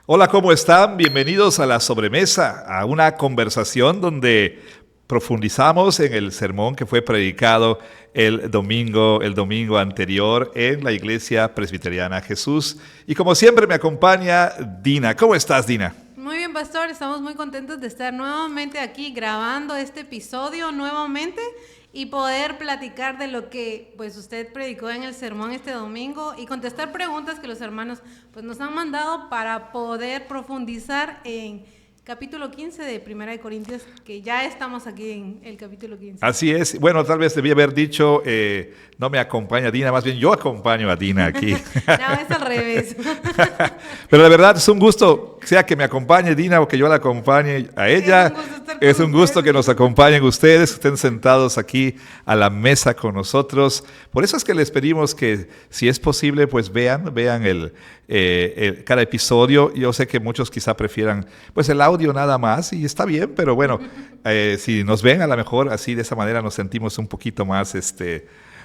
Hola, ¿cómo están? Bienvenidos a La Sobremesa, a una conversación donde profundizamos en el sermón que fue predicado el domingo anterior en la Iglesia Presbiteriana Jesús. Y como siempre me acompaña Dina. ¿Cómo estás, Dina? Muy bien, pastor, estamos muy contentos de estar nuevamente aquí grabando este episodio nuevamente y poder platicar de lo que pues usted predicó en el sermón este domingo y contestar preguntas que los hermanos pues nos han mandado para poder profundizar en capítulo 15 de Primera de Corintios, que ya estamos aquí en el capítulo 15. Así es. Bueno, tal vez debí haber dicho, no me acompaña Dina, más bien yo acompaño a Dina aquí. No, es al revés. Pero la verdad es un gusto, sea que me acompañe Dina o que yo la acompañe a ella. Es un gusto que nos acompañen ustedes, que estén sentados aquí a la mesa con nosotros. Por eso es que les pedimos que, si es posible, pues vean cada episodio. Yo sé que muchos quizá prefieran pues el audio nada más y está bien, pero bueno, si nos ven a lo mejor así de esa manera nos sentimos un poquito más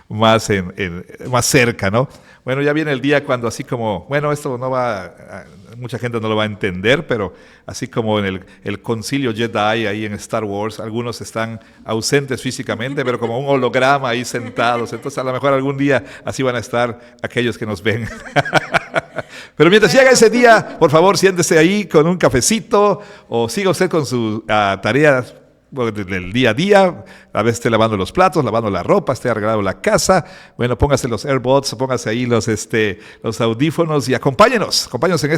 más cerca, ¿no? Bueno, ya viene el día cuando así como, bueno, esto no va, mucha gente no lo va a entender, pero así como en el concilio Jedi ahí en Star Wars, algunos están ausentes físicamente, pero como un holograma ahí sentados, entonces a lo mejor algún día así van a estar aquellos que nos ven. Pero mientras llega ese día, por favor, siéntese ahí con un cafecito o siga usted con sus tareas del día a día, a veces esté lavando los platos, lavando la ropa, esté arreglando la casa. Bueno, póngase los AirPods, póngase ahí los audífonos y acompáñenos en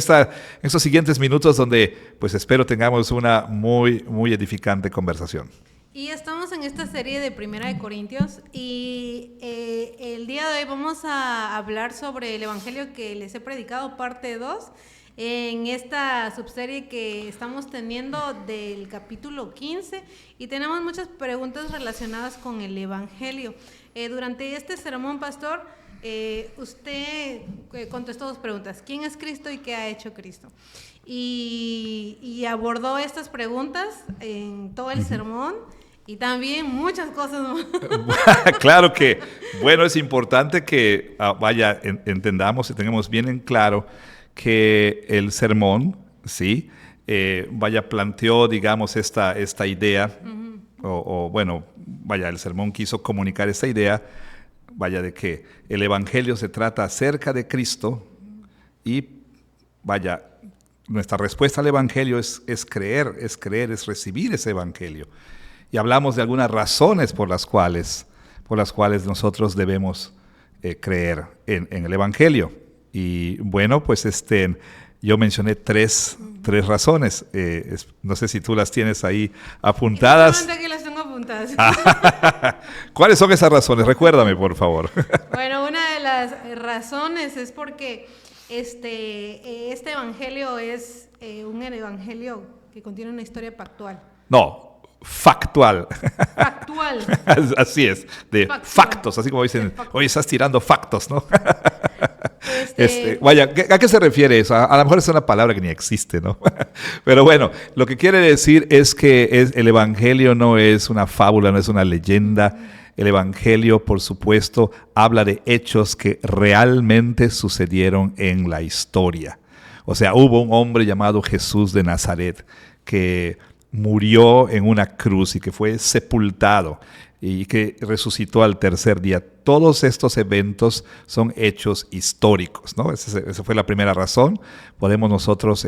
estos siguientes minutos donde pues espero tengamos una muy, muy edificante conversación. Y estamos en esta serie de Primera de Corintios y el día de hoy vamos a hablar sobre el Evangelio que les he predicado, parte 2, en esta subserie que estamos teniendo del capítulo 15 y tenemos muchas preguntas relacionadas con el Evangelio. Durante este sermón, pastor, usted contestó dos preguntas: ¿quién es Cristo y qué ha hecho Cristo? Y abordó estas preguntas en todo el sermón. Y también muchas cosas más. Claro que, bueno, es importante que entendamos y tengamos bien en claro que el sermón, ¿sí? Planteó, digamos, esta idea, el sermón quiso comunicar esta idea, de que el Evangelio se trata acerca de Cristo y, nuestra respuesta al Evangelio es creer, es recibir ese Evangelio. Y hablamos de algunas razones por las cuales nosotros debemos creer en el Evangelio. Y bueno, pues yo mencioné tres razones. No sé si tú las tienes ahí apuntadas. Aquí las tengo apuntadas. ¿Cuáles son esas razones? Recuérdame, por favor. Bueno, una de las razones es porque este Evangelio es un Evangelio que contiene una historia pactual. No. Factual. Factual. Así es, de factos, así como dicen, oye, estás tirando factos, ¿no? ¿A qué se refiere eso? A lo mejor es una palabra que ni existe, ¿no? Pero bueno, lo que quiere decir es que el Evangelio no es una fábula, no es una leyenda. El Evangelio, por supuesto, habla de hechos que realmente sucedieron en la historia. O sea, hubo un hombre llamado Jesús de Nazaret que murió en una cruz y que fue sepultado y que resucitó al tercer día. Todos estos eventos son hechos históricos, ¿no? Esa fue la primera razón. Podemos nosotros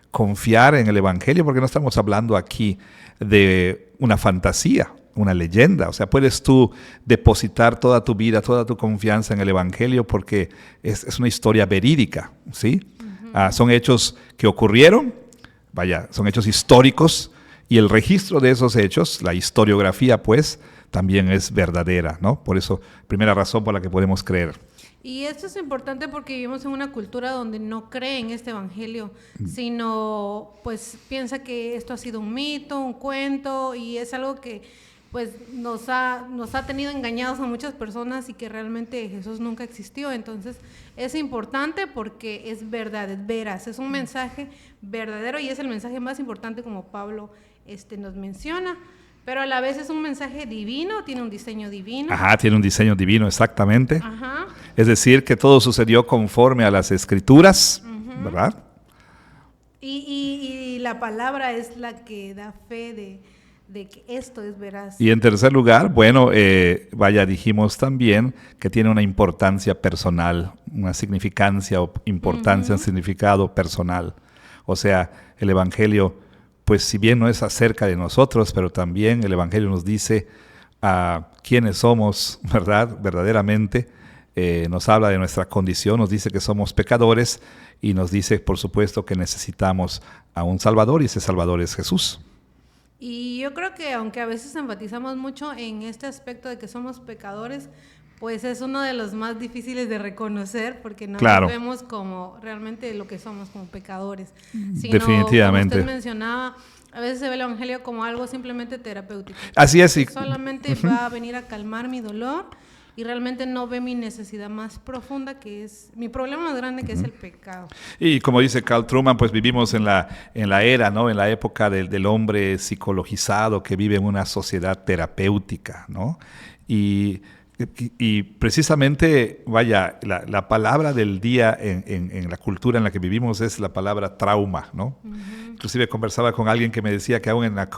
confiar en el Evangelio porque no estamos hablando aquí de una fantasía, una leyenda. O sea, puedes tú depositar toda tu vida, toda tu confianza en el Evangelio porque es una historia verídica, ¿sí? Uh-huh. Son hechos que ocurrieron, son hechos históricos. Y el registro de esos hechos, la historiografía, pues, también es verdadera, ¿no? Por eso, primera razón por la que podemos creer. Y esto es importante porque vivimos en una cultura donde no cree en este Evangelio, sino, pues, piensa que esto ha sido un mito, un cuento, y es algo que, pues, nos ha tenido engañados a muchas personas y que realmente Jesús nunca existió. Entonces, es importante porque es verdad, es veraz, es un mensaje verdadero y es el mensaje más importante, como Pablo nos menciona, pero a la vez es un mensaje divino, tiene un diseño divino. Ajá, tiene un diseño divino, exactamente. Ajá. Es decir, que todo sucedió conforme a las Escrituras, uh-huh. ¿Verdad? Y la palabra es la que da fe de que esto es veraz. Y en tercer lugar, bueno, dijimos también que tiene una importancia personal, una significancia o importancia, un significado personal. O sea, el Evangelio, pues si bien no es acerca de nosotros, pero también el Evangelio nos dice a quiénes somos, ¿verdad? Verdaderamente, nos habla de nuestra condición, nos dice que somos pecadores y nos dice, por supuesto, que necesitamos a un Salvador y ese Salvador es Jesús. Y yo creo que aunque a veces enfatizamos mucho en este aspecto de que somos pecadores, pues es uno de los más difíciles de reconocer porque no nos vemos como realmente lo que somos como pecadores. Sino, definitivamente. Como usted mencionaba, a veces se ve el Evangelio como algo simplemente terapéutico. Así es. Solamente va a venir a calmar mi dolor y realmente no ve mi necesidad más profunda, que es mi problema más grande, que es el pecado. Y como dice Carl Truman, pues vivimos en la era, ¿no? En la época del hombre psicologizado que vive en una sociedad terapéutica, ¿no? Y precisamente, la palabra del día en la cultura en la que vivimos es la palabra trauma, ¿no? Inclusive conversaba con alguien que me decía que aún en la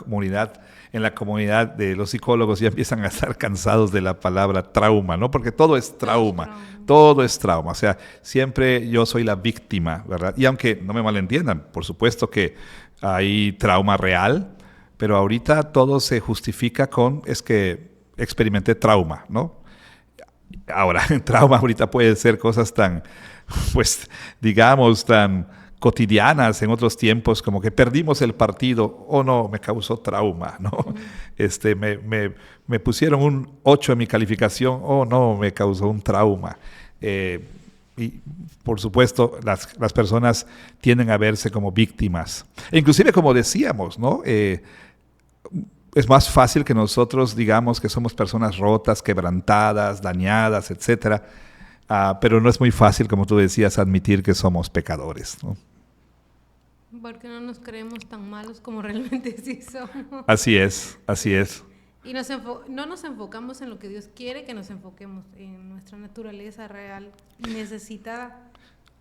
comunidad de los psicólogos ya empiezan a estar cansados de la palabra trauma, ¿no? Porque todo es trauma. Todo es trauma. O sea, siempre yo soy la víctima, ¿verdad? Y aunque no me malentiendan, por supuesto que hay trauma real, pero ahorita todo se justifica es que experimenté trauma, ¿no? Ahora, el trauma ahorita puede ser cosas tan, pues, digamos, tan cotidianas en otros tiempos, como que perdimos el partido, no, me causó trauma, ¿no? Me pusieron un 8 en mi calificación, no, me causó un trauma. Y por supuesto, las personas tienden a verse como víctimas. E inclusive, como decíamos, ¿no? Es más fácil que nosotros digamos que somos personas rotas, quebrantadas, dañadas, etcétera, pero no es muy fácil, como tú decías, admitir que somos pecadores, ¿no? Porque no nos creemos tan malos como realmente sí somos. Así es, así es. Y no nos enfocamos en lo que Dios quiere que nos enfoquemos, en nuestra naturaleza real y necesitada.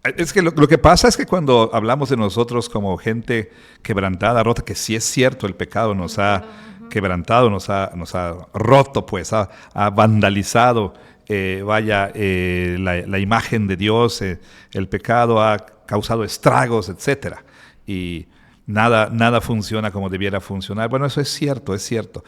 Es que lo que pasa es que cuando hablamos de nosotros como gente quebrantada, rota, que sí es cierto, el pecado nos ha quebrantado, nos ha roto, pues, ha vandalizado, la imagen de Dios, el pecado ha causado estragos, etcétera, y nada funciona como debiera funcionar. Bueno, eso es cierto,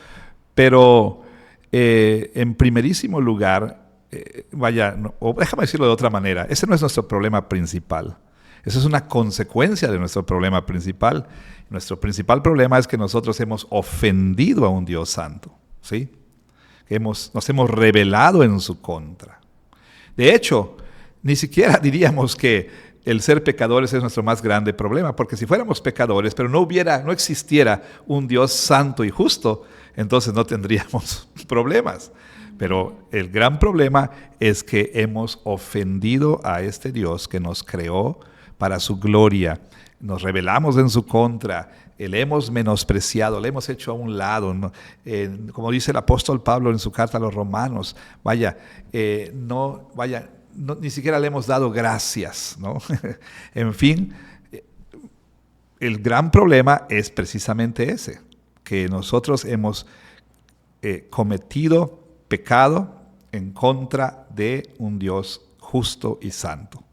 pero en primerísimo lugar, déjame decirlo de otra manera, ese no es nuestro problema principal. Eso es una consecuencia de nuestro problema principal. Nuestro principal problema es que nosotros hemos ofendido a un Dios santo, ¿sí? Nos hemos rebelado en su contra. De hecho, ni siquiera diríamos que el ser pecadores es nuestro más grande problema, porque si fuéramos pecadores, pero no existiera un Dios santo y justo, entonces no tendríamos problemas. Pero el gran problema es que hemos ofendido a este Dios que nos creó para su gloria. Nos rebelamos en su contra, le hemos menospreciado, le hemos hecho a un lado, ¿no? Como dice el apóstol Pablo en su carta a los Romanos, ni siquiera le hemos dado gracias, ¿no? En fin, el gran problema es precisamente ese, que nosotros hemos cometido pecado en contra de un Dios justo y santo.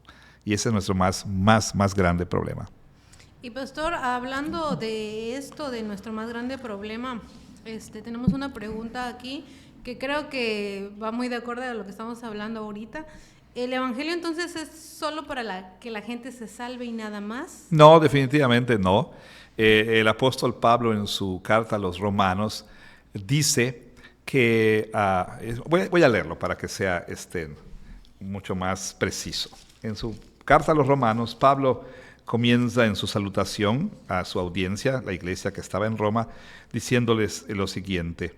Y ese es nuestro más grande problema. Y pastor, hablando de esto, de nuestro más grande problema, tenemos una pregunta aquí que creo que va muy de acuerdo a lo que estamos hablando ahorita. ¿El evangelio entonces es solo para que la gente se salve y nada más? No, definitivamente no. El apóstol Pablo en su carta a los Romanos dice que, voy a leerlo para que sea mucho más preciso. En su carta a los Romanos, Pablo comienza en su salutación a su audiencia, la iglesia que estaba en Roma, diciéndoles lo siguiente.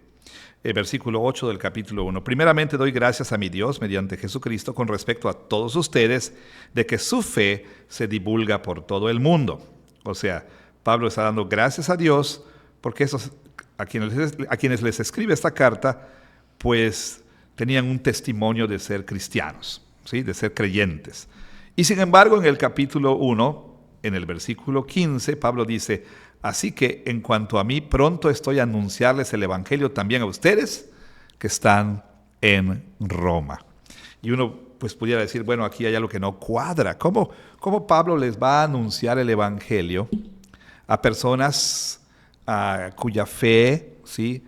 Versículo 8 del capítulo 1. Primeramente doy gracias a mi Dios mediante Jesucristo con respecto a todos ustedes, de que su fe se divulga por todo el mundo. O sea, Pablo está dando gracias a Dios porque a quienes les escribe esta carta, pues tenían un testimonio de ser cristianos, ¿sí? De ser creyentes. Y sin embargo, en el capítulo 1, en el versículo 15, Pablo dice: así que en cuanto a mí, pronto estoy a anunciarles el evangelio también a ustedes que están en Roma. Y uno pues pudiera decir, bueno, aquí hay algo que no cuadra. ¿Cómo Pablo les va a anunciar el evangelio a personas cuya fe, ¿sí?,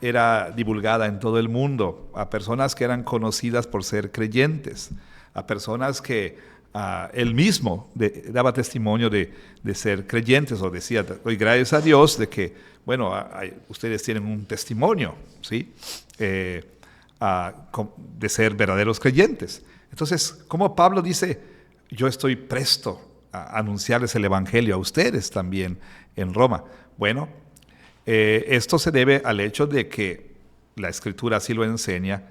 era divulgada en todo el mundo, a personas que eran conocidas por ser creyentes, a personas que él mismo daba testimonio de ser creyentes, o decía: doy gracias a Dios de que, bueno, ustedes tienen un testimonio, ¿sí?, de ser verdaderos creyentes. Entonces, como Pablo dice: yo estoy presto a anunciarles el evangelio a ustedes también en Roma. Bueno, esto se debe al hecho de que la Escritura así lo enseña.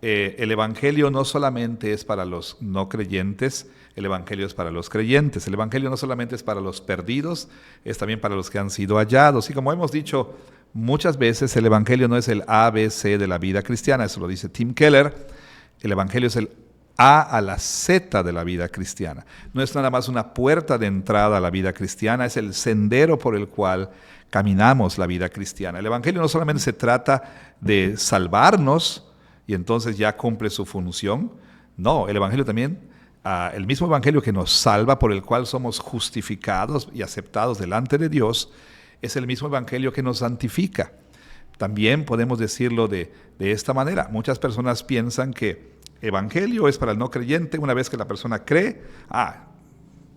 El evangelio no solamente es para los no creyentes, el evangelio es para los creyentes. El evangelio no solamente es para los perdidos, es también para los que han sido hallados. Y como hemos dicho muchas veces, el evangelio no es el ABC de la vida cristiana, eso lo dice Tim Keller. El evangelio es el A la Z de la vida cristiana. No es nada más una puerta de entrada a la vida cristiana, es el sendero por el cual caminamos la vida cristiana. El evangelio no solamente se trata de salvarnos y entonces ya cumple su función. No, el evangelio también, el mismo evangelio que nos salva, por el cual somos justificados y aceptados delante de Dios, es el mismo evangelio que nos santifica. También podemos decirlo de esta manera. Muchas personas piensan que evangelio es para el no creyente. Una vez que la persona cree,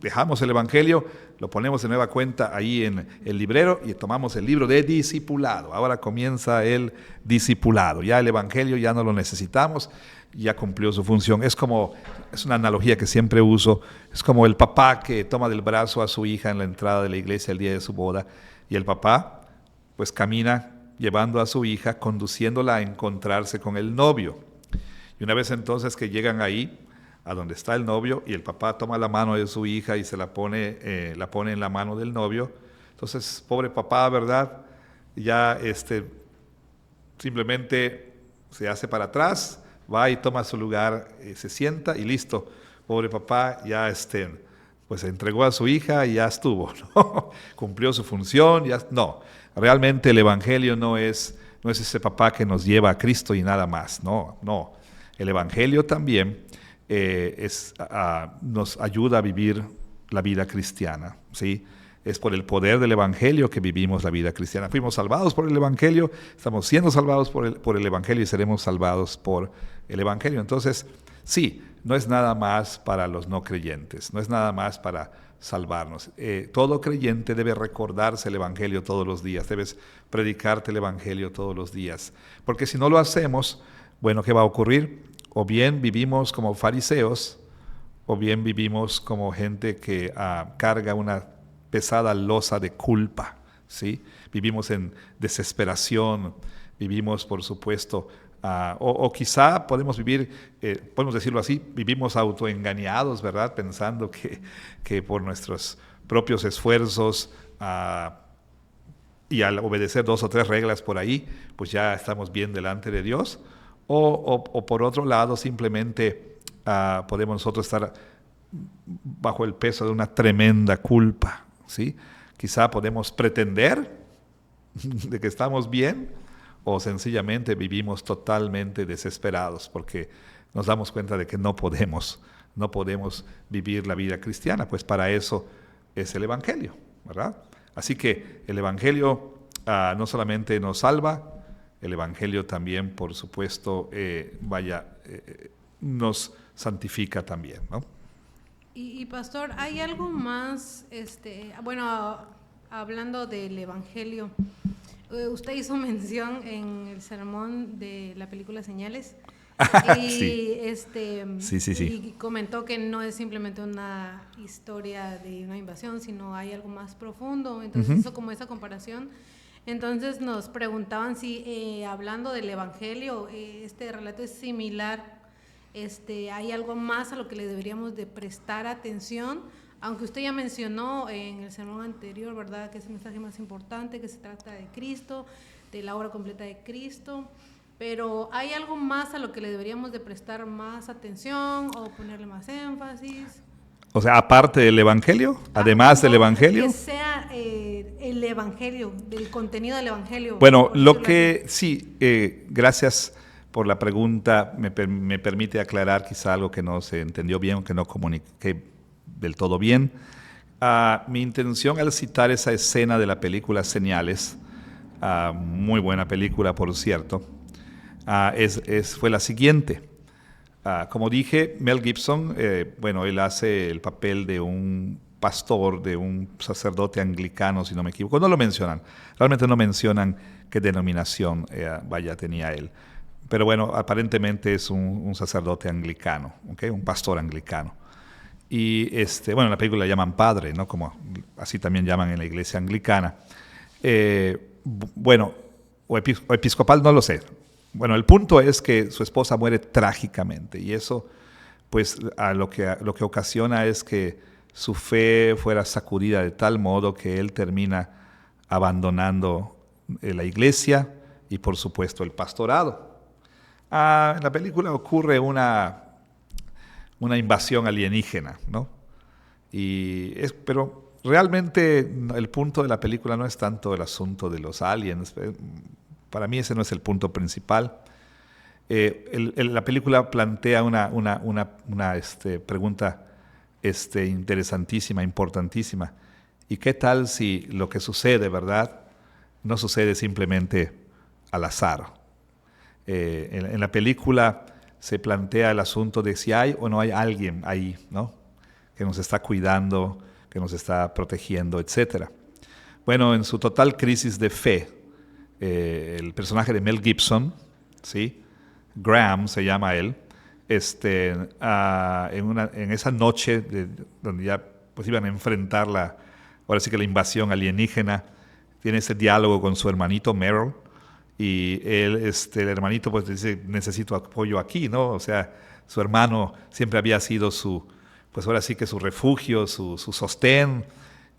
dejamos el evangelio, lo ponemos de nueva cuenta ahí en el librero y tomamos el libro de discipulado. Ahora comienza el discipulado. Ya el evangelio ya no lo necesitamos, ya cumplió su función. Es una analogía que siempre uso. Es como el papá que toma del brazo a su hija en la entrada de la iglesia el día de su boda, y el papá pues camina llevando a su hija, conduciéndola a encontrarse con el novio. Y una vez entonces que llegan ahí, a donde está el novio, y el papá toma la mano de su hija y la pone en la mano del novio, entonces, pobre papá, ¿verdad?, ya simplemente se hace para atrás, va y toma su lugar, se sienta y listo. Pobre papá ya pues se entregó a su hija y ya estuvo, ¿no? Cumplió su función. No, realmente el evangelio no es ese papá que nos lleva a Cristo y nada más. No. El evangelio también nos ayuda a vivir la vida cristiana, ¿sí? Es por el poder del evangelio que vivimos la vida cristiana. Fuimos salvados por el evangelio, estamos siendo salvados por el evangelio y seremos salvados por el evangelio. Entonces, sí, no es nada más para los no creyentes, no es nada más para salvarnos. Todo creyente debe recordarse el evangelio todos los días, debes predicarte el evangelio todos los días, porque si no lo hacemos, bueno, ¿qué va a ocurrir? O bien vivimos como fariseos, o bien vivimos como gente que carga una pesada losa de culpa, ¿sí? Vivimos en desesperación, vivimos, por supuesto, o quizá podemos vivir, podemos decirlo así, vivimos autoengañados, ¿verdad?, pensando que por nuestros propios esfuerzos y al obedecer 2 o 3 reglas por ahí, pues ya estamos bien delante de Dios. O por otro lado, simplemente podemos nosotros estar bajo el peso de una tremenda culpa, ¿sí? Quizá podemos pretender de que estamos bien, o sencillamente vivimos totalmente desesperados porque nos damos cuenta de que no podemos vivir la vida cristiana, pues para eso es el evangelio, ¿verdad? Así que el evangelio no solamente nos salva, el evangelio también, por supuesto, nos santifica también, ¿no? Y pastor, ¿hay algo más, bueno, hablando del evangelio, usted hizo mención en el sermón de la película Señales y sí. Y comentó que no es simplemente una historia de una invasión, sino hay algo más profundo. Entonces hizo como esa comparación. Entonces nos preguntaban si hablando del evangelio, este relato es similar. ¿Hay algo más a lo que le deberíamos de prestar atención? Aunque usted ya mencionó en el sermón anterior, ¿verdad?, que es el mensaje más importante, que se trata de Cristo, de la obra completa de Cristo, pero ¿hay algo más a lo que le deberíamos de prestar más atención o ponerle más énfasis? O sea, aparte del Evangelio, además del Evangelio. Que sea el Evangelio, del contenido del Evangelio. Bueno, lo que sí, gracias por la pregunta, me permite aclarar quizá algo que no se entendió bien o que no comuniqué del todo bien. Mi intención al citar esa escena de la película Señales, muy buena película por cierto, fue la siguiente. Como dije, Mel Gibson, bueno, él hace el papel de un pastor, de un sacerdote anglicano, si no me equivoco. No lo mencionan, realmente no mencionan qué denominación tenía él. Pero bueno, aparentemente es un sacerdote anglicano, ¿okay? Un pastor anglicano. Y bueno, en la película le llaman padre, ¿no? Como así también llaman en la iglesia anglicana. Bueno, o episcopal, no lo sé. Bueno, el punto es que su esposa muere trágicamente y eso, pues, lo que ocasiona es que su fe fuera sacudida de tal modo que él termina abandonando la iglesia y, por supuesto, el pastorado. En la película ocurre una invasión alienígena, ¿no? Pero realmente el punto de la película no es tanto el asunto de los aliens. Para mí ese no es el punto principal. La película plantea una pregunta interesantísima, importantísima. ¿Y qué tal si lo que sucede, verdad, no sucede simplemente al azar? En la película se plantea el asunto de si hay o no hay alguien ahí, ¿no? Que nos está cuidando, que nos está protegiendo, etc. Bueno, en su total crisis de fe, el personaje de Mel Gibson, ¿sí? Graham se llama él, en esa noche donde ya pues iban a enfrentar ahora sí que la invasión alienígena, tiene ese diálogo con su hermanito Merrill, y él, el hermanito pues dice, necesito apoyo aquí, ¿no? O sea, su hermano siempre había sido pues ahora sí que su refugio, su sostén,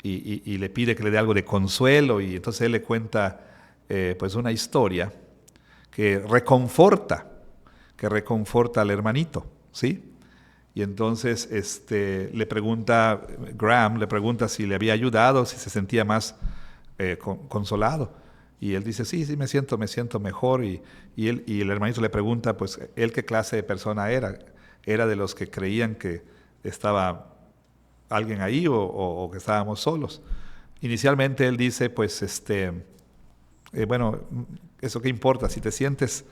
y le pide que le dé algo de consuelo, y entonces él le cuenta pues una historia que reconforta al hermanito, ¿sí? Y entonces Graham le pregunta si le había ayudado, si se sentía más consolado. Y él dice, sí, me siento mejor. Y el hermanito le pregunta, pues, ¿él qué clase de persona era? ¿Era de los que creían que estaba alguien ahí o que estábamos solos? Inicialmente él dice, pues, bueno, ¿eso qué importa? Si te sientes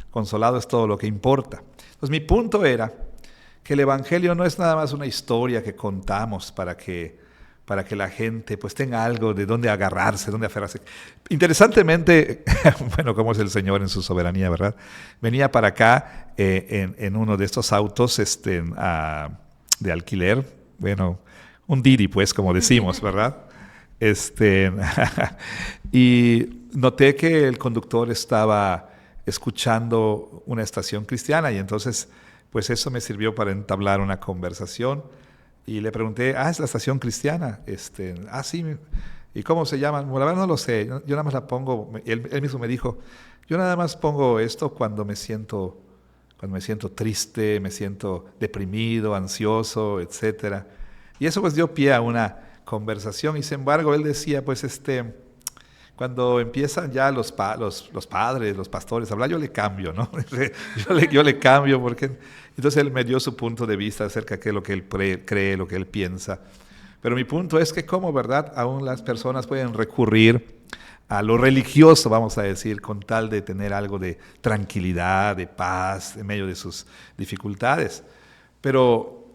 consolado es todo lo que importa. Entonces mi punto era que el Evangelio no es nada más una historia que contamos para que la gente pues tenga algo de dónde agarrarse, dónde aferrarse. Interesantemente, bueno, como es el Señor en su soberanía, ¿verdad? Venía para acá en uno de estos autos de alquiler, bueno, un Didi pues, como decimos, ¿verdad? Y noté que el conductor estaba escuchando una estación cristiana y entonces pues eso me sirvió para entablar una conversación y le pregunté, es la estación cristiana, sí, ¿y cómo se llama? Bueno, la verdad no lo sé, yo nada más la pongo, él mismo me dijo, yo nada más pongo esto cuando me siento triste, me siento deprimido, ansioso, etcétera. Y eso pues dio pie a una conversación y sin embargo él decía, pues cuando empiezan ya los padres, los pastores a hablar, yo le cambio, ¿no? yo le cambio porque... Entonces él me dio su punto de vista acerca de lo que él cree, lo que él piensa. Pero mi punto es que cómo, ¿verdad? Aún las personas pueden recurrir a lo religioso, vamos a decir, con tal de tener algo de tranquilidad, de paz en medio de sus dificultades. Pero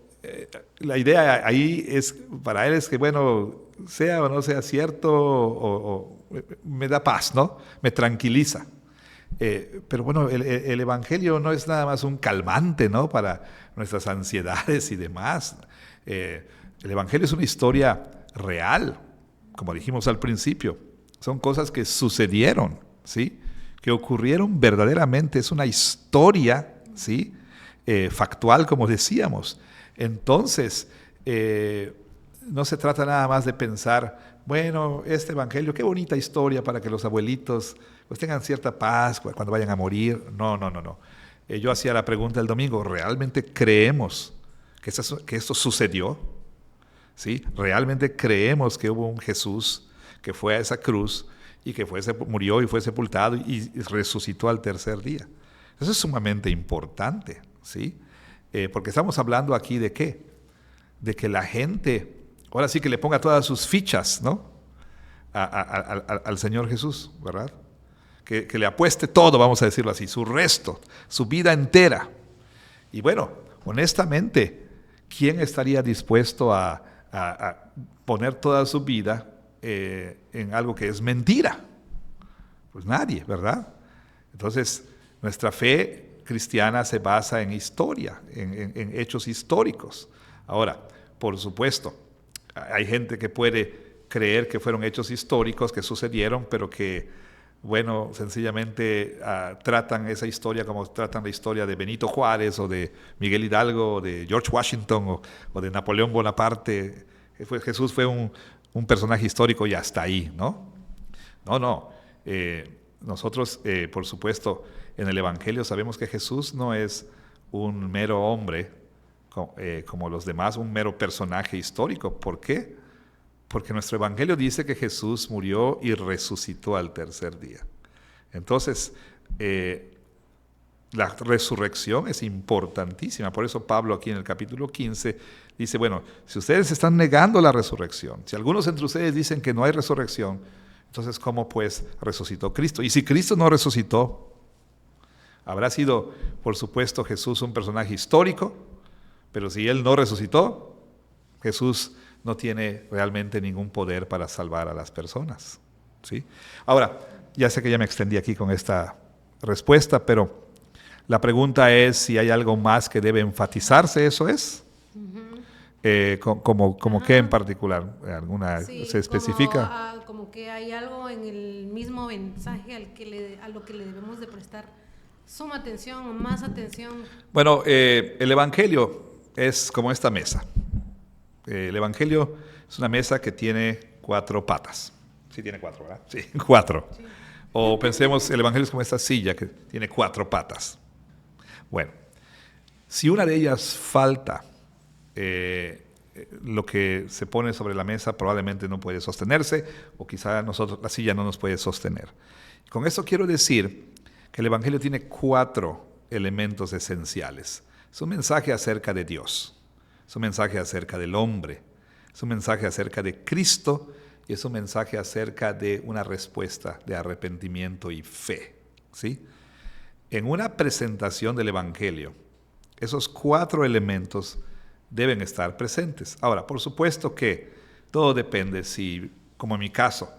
la idea ahí para él es que, bueno, sea o no sea cierto, me da paz, ¿no? Me tranquiliza. Pero bueno, el Evangelio no es nada más un calmante, ¿no? Para nuestras ansiedades y demás. El Evangelio es una historia real, como dijimos al principio. Son cosas que sucedieron, ¿sí? Que ocurrieron verdaderamente. Es una historia, ¿sí? Factual, como decíamos. Entonces, no se trata nada más de pensar, bueno, este Evangelio, qué bonita historia para que los abuelitos pues tengan cierta paz cuando vayan a morir. No. Yo hacía la pregunta el domingo, ¿realmente creemos que esto sucedió? ¿sí? Realmente creemos que hubo un Jesús que fue a esa cruz y que murió y fue sepultado y resucitó al tercer día. Eso es sumamente importante, ¿sí? Porque estamos hablando aquí de ¿qué? De que la gente, ahora sí que le ponga todas sus fichas, ¿no? Al Señor Jesús, ¿verdad? Que le apueste todo, vamos a decirlo así, su resto, su vida entera. Y bueno, honestamente, ¿quién estaría dispuesto a poner toda su vida en algo que es mentira? Pues nadie, ¿verdad? Entonces, nuestra fe cristiana se basa en historia, en hechos históricos. Ahora, por supuesto, hay gente que puede creer que fueron hechos históricos que sucedieron, pero que, bueno, sencillamente tratan esa historia como tratan la historia de Benito Juárez o de Miguel Hidalgo o de George Washington o de Napoleón Bonaparte. Jesús fue un personaje histórico y hasta ahí, ¿no? No. Nosotros, por supuesto, en el Evangelio sabemos que Jesús no es un mero hombre como los demás, un mero personaje histórico. ¿Por qué? Porque nuestro Evangelio dice que Jesús murió y resucitó al tercer día. Entonces, la resurrección es importantísima. Por eso Pablo aquí en el capítulo 15 dice, bueno, si ustedes están negando la resurrección, si algunos entre ustedes dicen que no hay resurrección, entonces ¿cómo pues resucitó Cristo? Y si Cristo no resucitó, habrá sido, por supuesto, Jesús un personaje histórico, pero si Él no resucitó, Jesús no tiene realmente ningún poder para salvar a las personas, ¿sí? Ahora, ya sé que ya me extendí aquí con esta respuesta, pero la pregunta es si hay algo más que debe enfatizarse, ¿eso es? ¿Como qué en particular? ¿Alguna se especifica? Como que hay algo en el mismo mensaje a lo que le debemos de prestar suma atención o más atención. Bueno, el Evangelio es como esta mesa. El Evangelio es una mesa que tiene 4 patas. Sí tiene 4, ¿verdad? Sí, 4. Sí. O pensemos, el Evangelio es como esta silla que tiene 4 patas. Bueno, si una de ellas falta, lo que se pone sobre la mesa probablemente no puede sostenerse, o quizá la silla no nos puede sostener. Con esto quiero decir que el Evangelio tiene 4 elementos esenciales. Es un mensaje acerca de Dios. Es un mensaje acerca del hombre, es un mensaje acerca de Cristo y es un mensaje acerca de una respuesta de arrepentimiento y fe, ¿sí? En una presentación del Evangelio, esos 4 elementos deben estar presentes. Ahora, por supuesto que todo depende si, como en mi caso,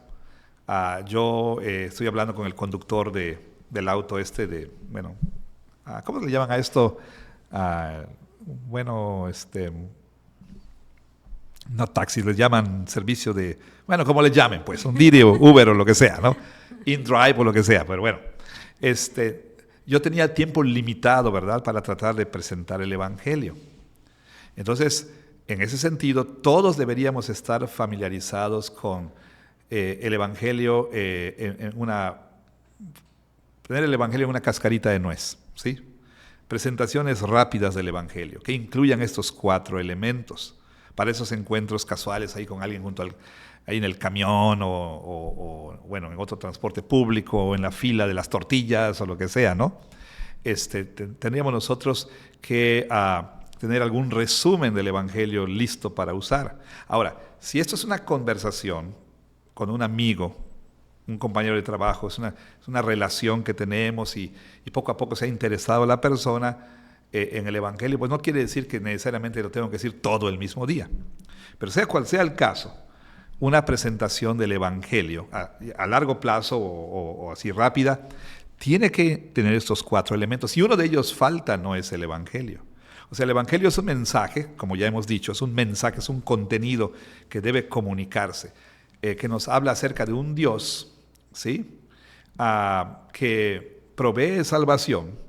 yo estoy hablando con el conductor del auto ¿cómo le llaman a esto? No taxis, les llaman servicio de, como le llamen, pues, un Didi o Uber o lo que sea, ¿no? InDrive o lo que sea, pero bueno, yo tenía tiempo limitado, ¿verdad?, para tratar de presentar el Evangelio. Entonces, en ese sentido, todos deberíamos estar familiarizados con el Evangelio, tener el Evangelio en una cascarita de nuez, ¿sí? Presentaciones rápidas del Evangelio, que incluyan estos 4 elementos. Para esos encuentros casuales ahí con alguien ahí en el camión o en otro transporte público o en la fila de las tortillas o lo que sea, ¿no? Tendríamos nosotros que tener algún resumen del Evangelio listo para usar. Ahora, si esto es una conversación con un amigo, un compañero de trabajo, es una relación que tenemos y poco a poco se ha interesado la persona en el Evangelio, pues no quiere decir que necesariamente lo tengo que decir todo el mismo día. Pero sea cual sea el caso, una presentación del Evangelio a largo plazo o así rápida, tiene que tener estos 4 elementos. Si uno de ellos falta, no es el Evangelio. O sea, el Evangelio es un mensaje, como ya hemos dicho, es un mensaje, es un contenido que debe comunicarse, que nos habla acerca de un Dios, ¿sí? Que provee salvación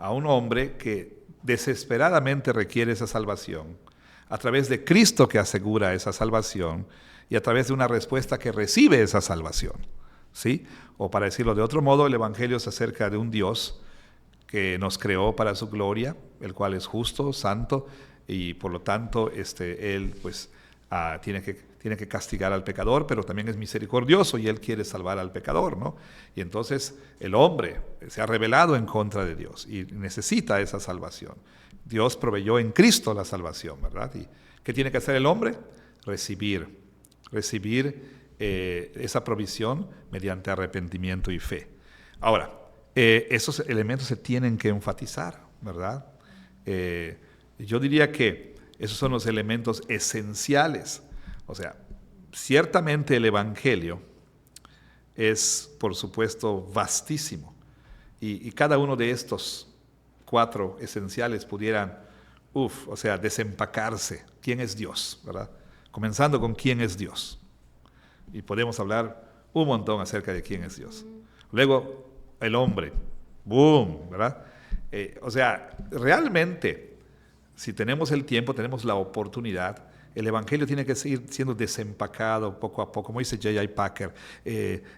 a un hombre que desesperadamente requiere esa salvación, a través de Cristo que asegura esa salvación y a través de una respuesta que recibe esa salvación, ¿sí? O para decirlo de otro modo, el Evangelio es acerca de un Dios que nos creó para su gloria, el cual es justo, santo, y por lo tanto Él pues tiene que castigar al pecador, pero también es misericordioso y Él quiere salvar al pecador, ¿no? Y entonces el hombre se ha rebelado en contra de Dios y necesita esa salvación. Dios proveyó en Cristo la salvación, ¿verdad? ¿Y qué tiene que hacer el hombre? Recibir esa provisión mediante arrepentimiento y fe. Ahora, esos elementos se tienen que enfatizar, ¿verdad? Yo diría que esos son los elementos esenciales. O sea, ciertamente el Evangelio es, por supuesto, vastísimo. Y cada uno de estos 4 esenciales pudieran, desempacarse. ¿Quién es Dios? ¿Verdad? Comenzando con quién es Dios. Y podemos hablar un montón acerca de quién es Dios. Luego, el hombre. ¡Boom! ¿Verdad? Realmente, si tenemos el tiempo, tenemos la oportunidad, el Evangelio tiene que seguir siendo desempacado poco a poco, como dice J.I. Packer,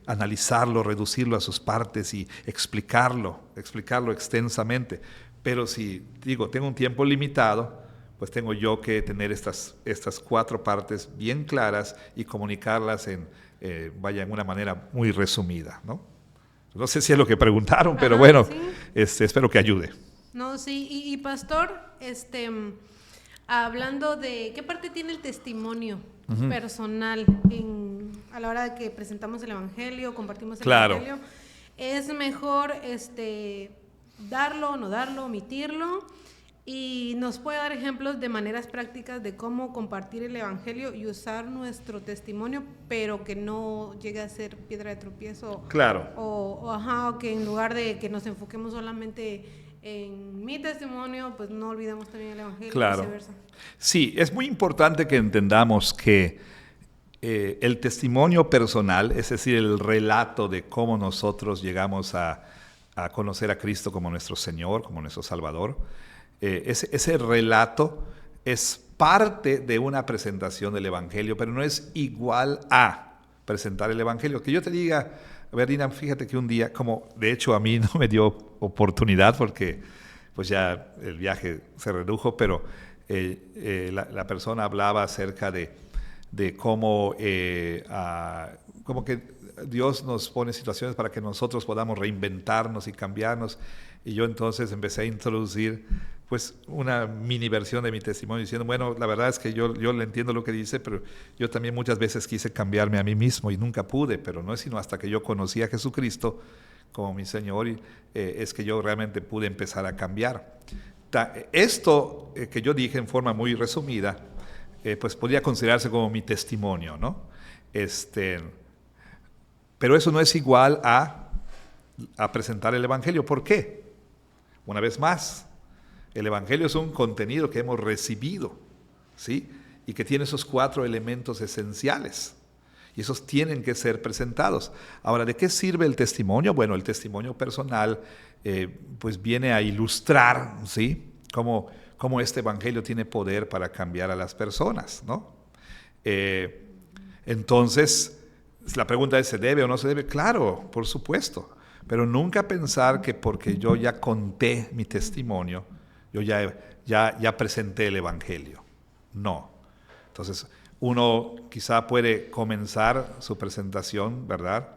analizarlo, reducirlo a sus partes y explicarlo extensamente. Pero si tengo un tiempo limitado, pues tengo yo que tener estas 4 partes bien claras y comunicarlas en una manera muy resumida, ¿no? No sé si es lo que preguntaron, pero bueno, sí. Espero que ayude. No, sí, y pastor, hablando de qué parte tiene el testimonio personal a la hora de que presentamos el Evangelio, compartimos el Evangelio, ¿es mejor darlo, no darlo, omitirlo? Y nos puede dar ejemplos de maneras prácticas de cómo compartir el Evangelio y usar nuestro testimonio, pero que no llegue a ser piedra de tropiezo. Claro. O que en lugar de que nos enfoquemos solamente en mi testimonio, pues no olvidemos también el Evangelio. Claro. Y viceversa. Sí, es muy importante que entendamos que el testimonio personal, es decir, el relato de cómo nosotros llegamos a conocer a Cristo como nuestro Señor, como nuestro Salvador, ese relato es parte de una presentación del Evangelio, pero no es igual a presentar el Evangelio. Que yo te diga, a ver, Dina, fíjate que un día, como de hecho a mí no me dio oportunidad porque pues ya el viaje se redujo, pero la persona hablaba acerca de cómo como que Dios nos pone situaciones para que nosotros podamos reinventarnos y cambiarnos. Y yo entonces empecé a introducir pues una mini versión de mi testimonio diciendo, bueno, la verdad es que yo le entiendo lo que dice, pero yo también muchas veces quise cambiarme a mí mismo y nunca pude, pero no es sino hasta que yo conocí a Jesucristo como mi Señor y es que yo realmente pude empezar a cambiar. Esto que yo dije en forma muy resumida, pues podría considerarse como mi testimonio, ¿no? Pero eso no es igual a presentar el Evangelio. ¿Por qué? Una vez más, el Evangelio es un contenido que hemos recibido, ¿sí? Y que tiene esos 4 elementos esenciales. Y esos tienen que ser presentados. Ahora, ¿de qué sirve el testimonio? Bueno, el testimonio personal pues viene a ilustrar, ¿sí? Cómo este Evangelio tiene poder para cambiar a las personas, ¿no? Entonces, la pregunta es, ¿se debe o no se debe? Claro, por supuesto. Pero nunca pensar que porque yo ya conté mi testimonio, yo ya presenté el Evangelio. No. Entonces, uno quizá puede comenzar su presentación, ¿verdad?,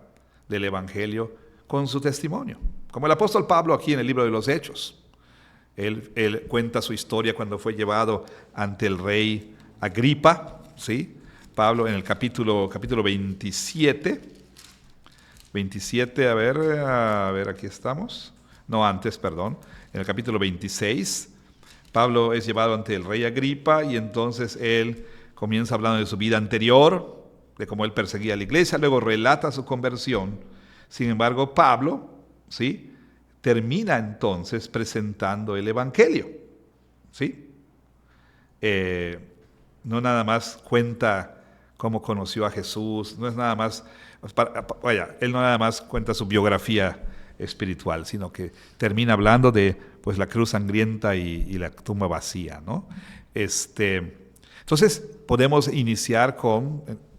del Evangelio con su testimonio. Como el apóstol Pablo aquí en el libro de los Hechos. Él cuenta su historia cuando fue llevado ante el rey Agripa, ¿sí? Pablo en el capítulo 27, a ver, aquí estamos. No, antes, perdón. En el capítulo 26, Pablo es llevado ante el rey Agripa y entonces él comienza hablando de su vida anterior, de cómo él perseguía a la iglesia, luego relata su conversión. Sin embargo, Pablo, ¿sí?, termina entonces presentando el Evangelio, ¿sí? No nada más cuenta cómo conoció a Jesús, no es nada más, él no nada más cuenta su biografía espiritual, sino que termina hablando de pues la cruz sangrienta y la tumba vacía, ¿no? Entonces podemos iniciar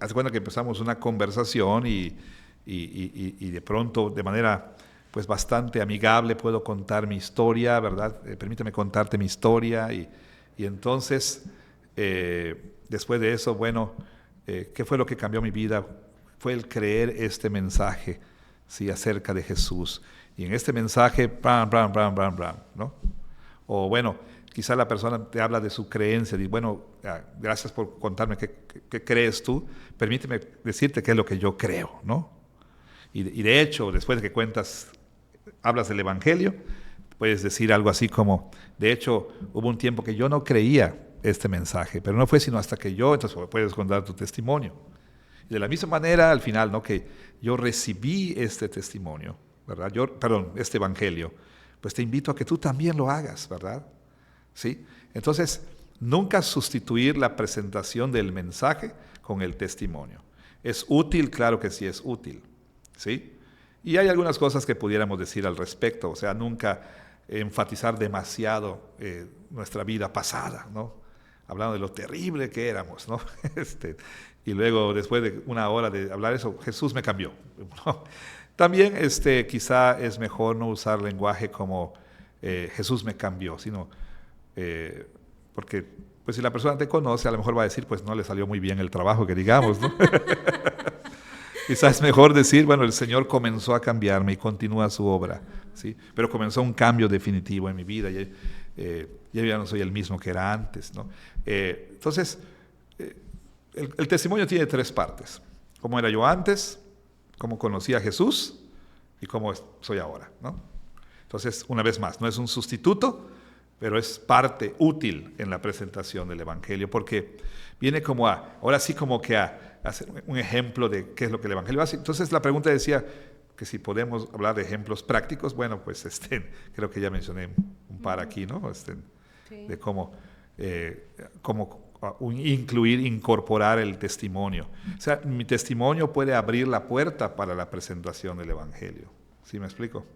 haz cuenta que empezamos una conversación y de pronto de manera pues bastante amigable puedo contar mi historia, ¿verdad? Permíteme contarte mi historia y Y entonces, después de eso, bueno, ¿qué fue lo que cambió mi vida? Fue el creer este mensaje, ¿sí? Acerca de Jesús. Y en este mensaje, ¿no? O bueno, quizá la persona te habla de su creencia, dice, bueno, gracias por contarme qué crees tú, permíteme decirte qué es lo que yo creo, ¿no? Y de hecho, después de que hablas del Evangelio, puedes decir algo así como, de hecho, hubo un tiempo que yo no creía este mensaje, pero no fue sino hasta que entonces puedes contar tu testimonio. Y de la misma manera, al final, ¿no? Que yo recibí este testimonio, ¿verdad? Este Evangelio, pues te invito a que tú también lo hagas, ¿verdad? ¿Sí? Entonces, nunca sustituir la presentación del mensaje con el testimonio. ¿Es útil? Claro que sí es útil, ¿sí? Y hay algunas cosas que pudiéramos decir al respecto, o sea, nunca enfatizar demasiado nuestra vida pasada, ¿no? Hablando de lo terrible que éramos, ¿no? Y luego, después de una hora de hablar eso, Jesús me cambió, ¿no? También quizá es mejor no usar lenguaje como Jesús me cambió, sino porque pues si la persona te conoce, a lo mejor va a decir, pues no le salió muy bien el trabajo, que digamos, ¿no? Quizás es mejor decir, bueno, el Señor comenzó a cambiarme y continúa su obra, ¿sí? Pero comenzó un cambio definitivo en mi vida. Yo ya no soy el mismo que era antes, ¿no? Entonces, el testimonio tiene 3 partes. Cómo era yo antes, cómo conocí a Jesús y cómo soy ahora, ¿no? Entonces, una vez más, no es un sustituto, pero es parte útil en la presentación del Evangelio, porque viene como ahora sí como que a hacer un ejemplo de qué es lo que el Evangelio hace. Entonces la pregunta decía que si podemos hablar de ejemplos prácticos. Bueno, pues creo que ya mencioné un par aquí, ¿no? Sí. De cómo incorporar el testimonio. O sea, mi testimonio puede abrir la puerta para la presentación del Evangelio. ¿Sí me explico?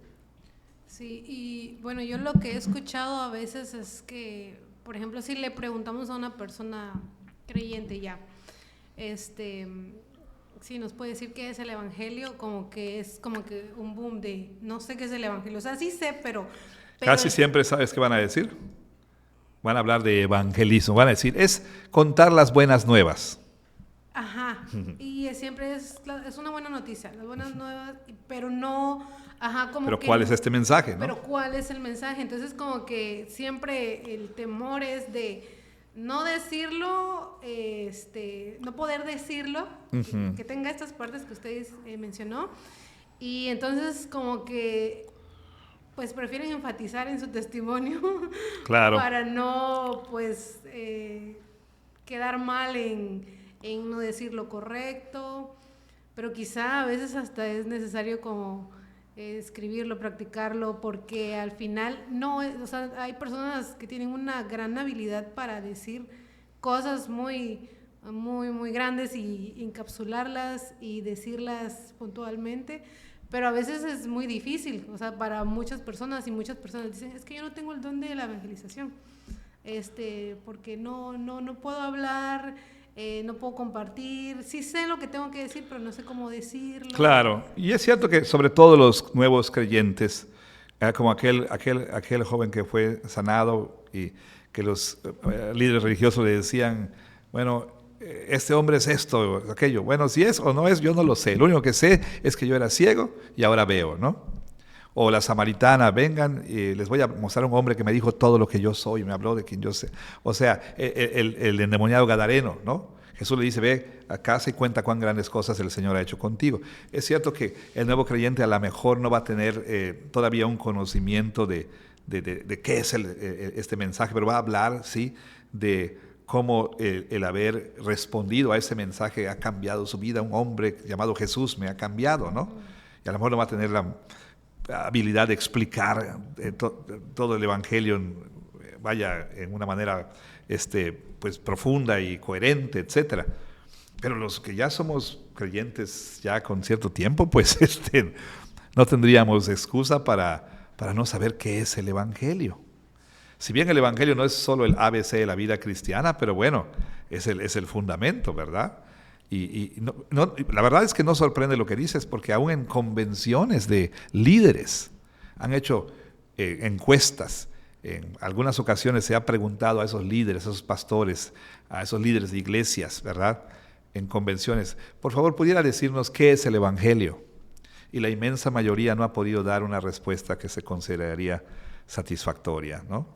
Sí, y bueno, yo lo que he escuchado a veces es que, por ejemplo, si le preguntamos a una persona creyente ya, si nos puede decir qué es el Evangelio, como que es como que un boom de no sé qué es el Evangelio. O sea, sí sé, pero casi siempre sabes qué van a decir. Van a hablar de evangelismo, van a decir, es contar las buenas nuevas. Ajá, y siempre es una buena noticia, las buenas nuevas, pero no, como pero que... ¿cuál es este mensaje, no? Pero ¿cuál es el mensaje? Entonces como que siempre el temor es de no decirlo, no poder decirlo, que tenga estas partes que usted mencionó, y entonces como que pues prefieren enfatizar en su testimonio, claro, para no pues quedar mal en no decir lo correcto, pero quizá a veces hasta es necesario como escribirlo, practicarlo, porque al final o sea, hay personas que tienen una gran habilidad para decir cosas muy, muy, muy grandes y encapsularlas y decirlas puntualmente, pero a veces es muy difícil, o sea, para muchas personas, y muchas personas dicen, es que yo no tengo el don de la evangelización, porque no puedo hablar, no puedo compartir, sí sé lo que tengo que decir, pero no sé cómo decirlo. Claro, y es cierto que sobre todo los nuevos creyentes, como aquel joven que fue sanado y que los líderes religiosos le decían, bueno, este hombre es esto, aquello. Bueno, si es o no es, yo no lo sé. Lo único que sé es que yo era ciego y ahora veo, ¿no? O la samaritana, vengan, les voy a mostrar un hombre que me dijo todo lo que yo soy, me habló de quien yo sé. O sea, el endemoniado gadareno, ¿no? Jesús le dice, ve a casa y cuenta cuán grandes cosas el Señor ha hecho contigo. Es cierto que el nuevo creyente a lo mejor no va a tener todavía un conocimiento de qué es este mensaje, pero va a hablar, sí, de cómo el haber respondido a ese mensaje ha cambiado su vida. Un hombre llamado Jesús me ha cambiado, ¿no? Y a lo mejor no va a tener la habilidad de explicar todo el Evangelio en una manera pues profunda y coherente, etcétera. Pero los que ya somos creyentes ya con cierto tiempo, pues no tendríamos excusa para no saber qué es el Evangelio. Si bien el Evangelio no es solo el ABC de la vida cristiana, pero bueno, es el fundamento, ¿verdad? Y la verdad es que no sorprende lo que dices, porque aún en convenciones de líderes han hecho encuestas En algunas ocasiones se ha preguntado a esos líderes, a esos pastores, a esos líderes de iglesias, ¿verdad? En convenciones, por favor, ¿pudiera decirnos qué es el Evangelio? Y la inmensa mayoría no ha podido dar una respuesta que se consideraría satisfactoria, ¿no?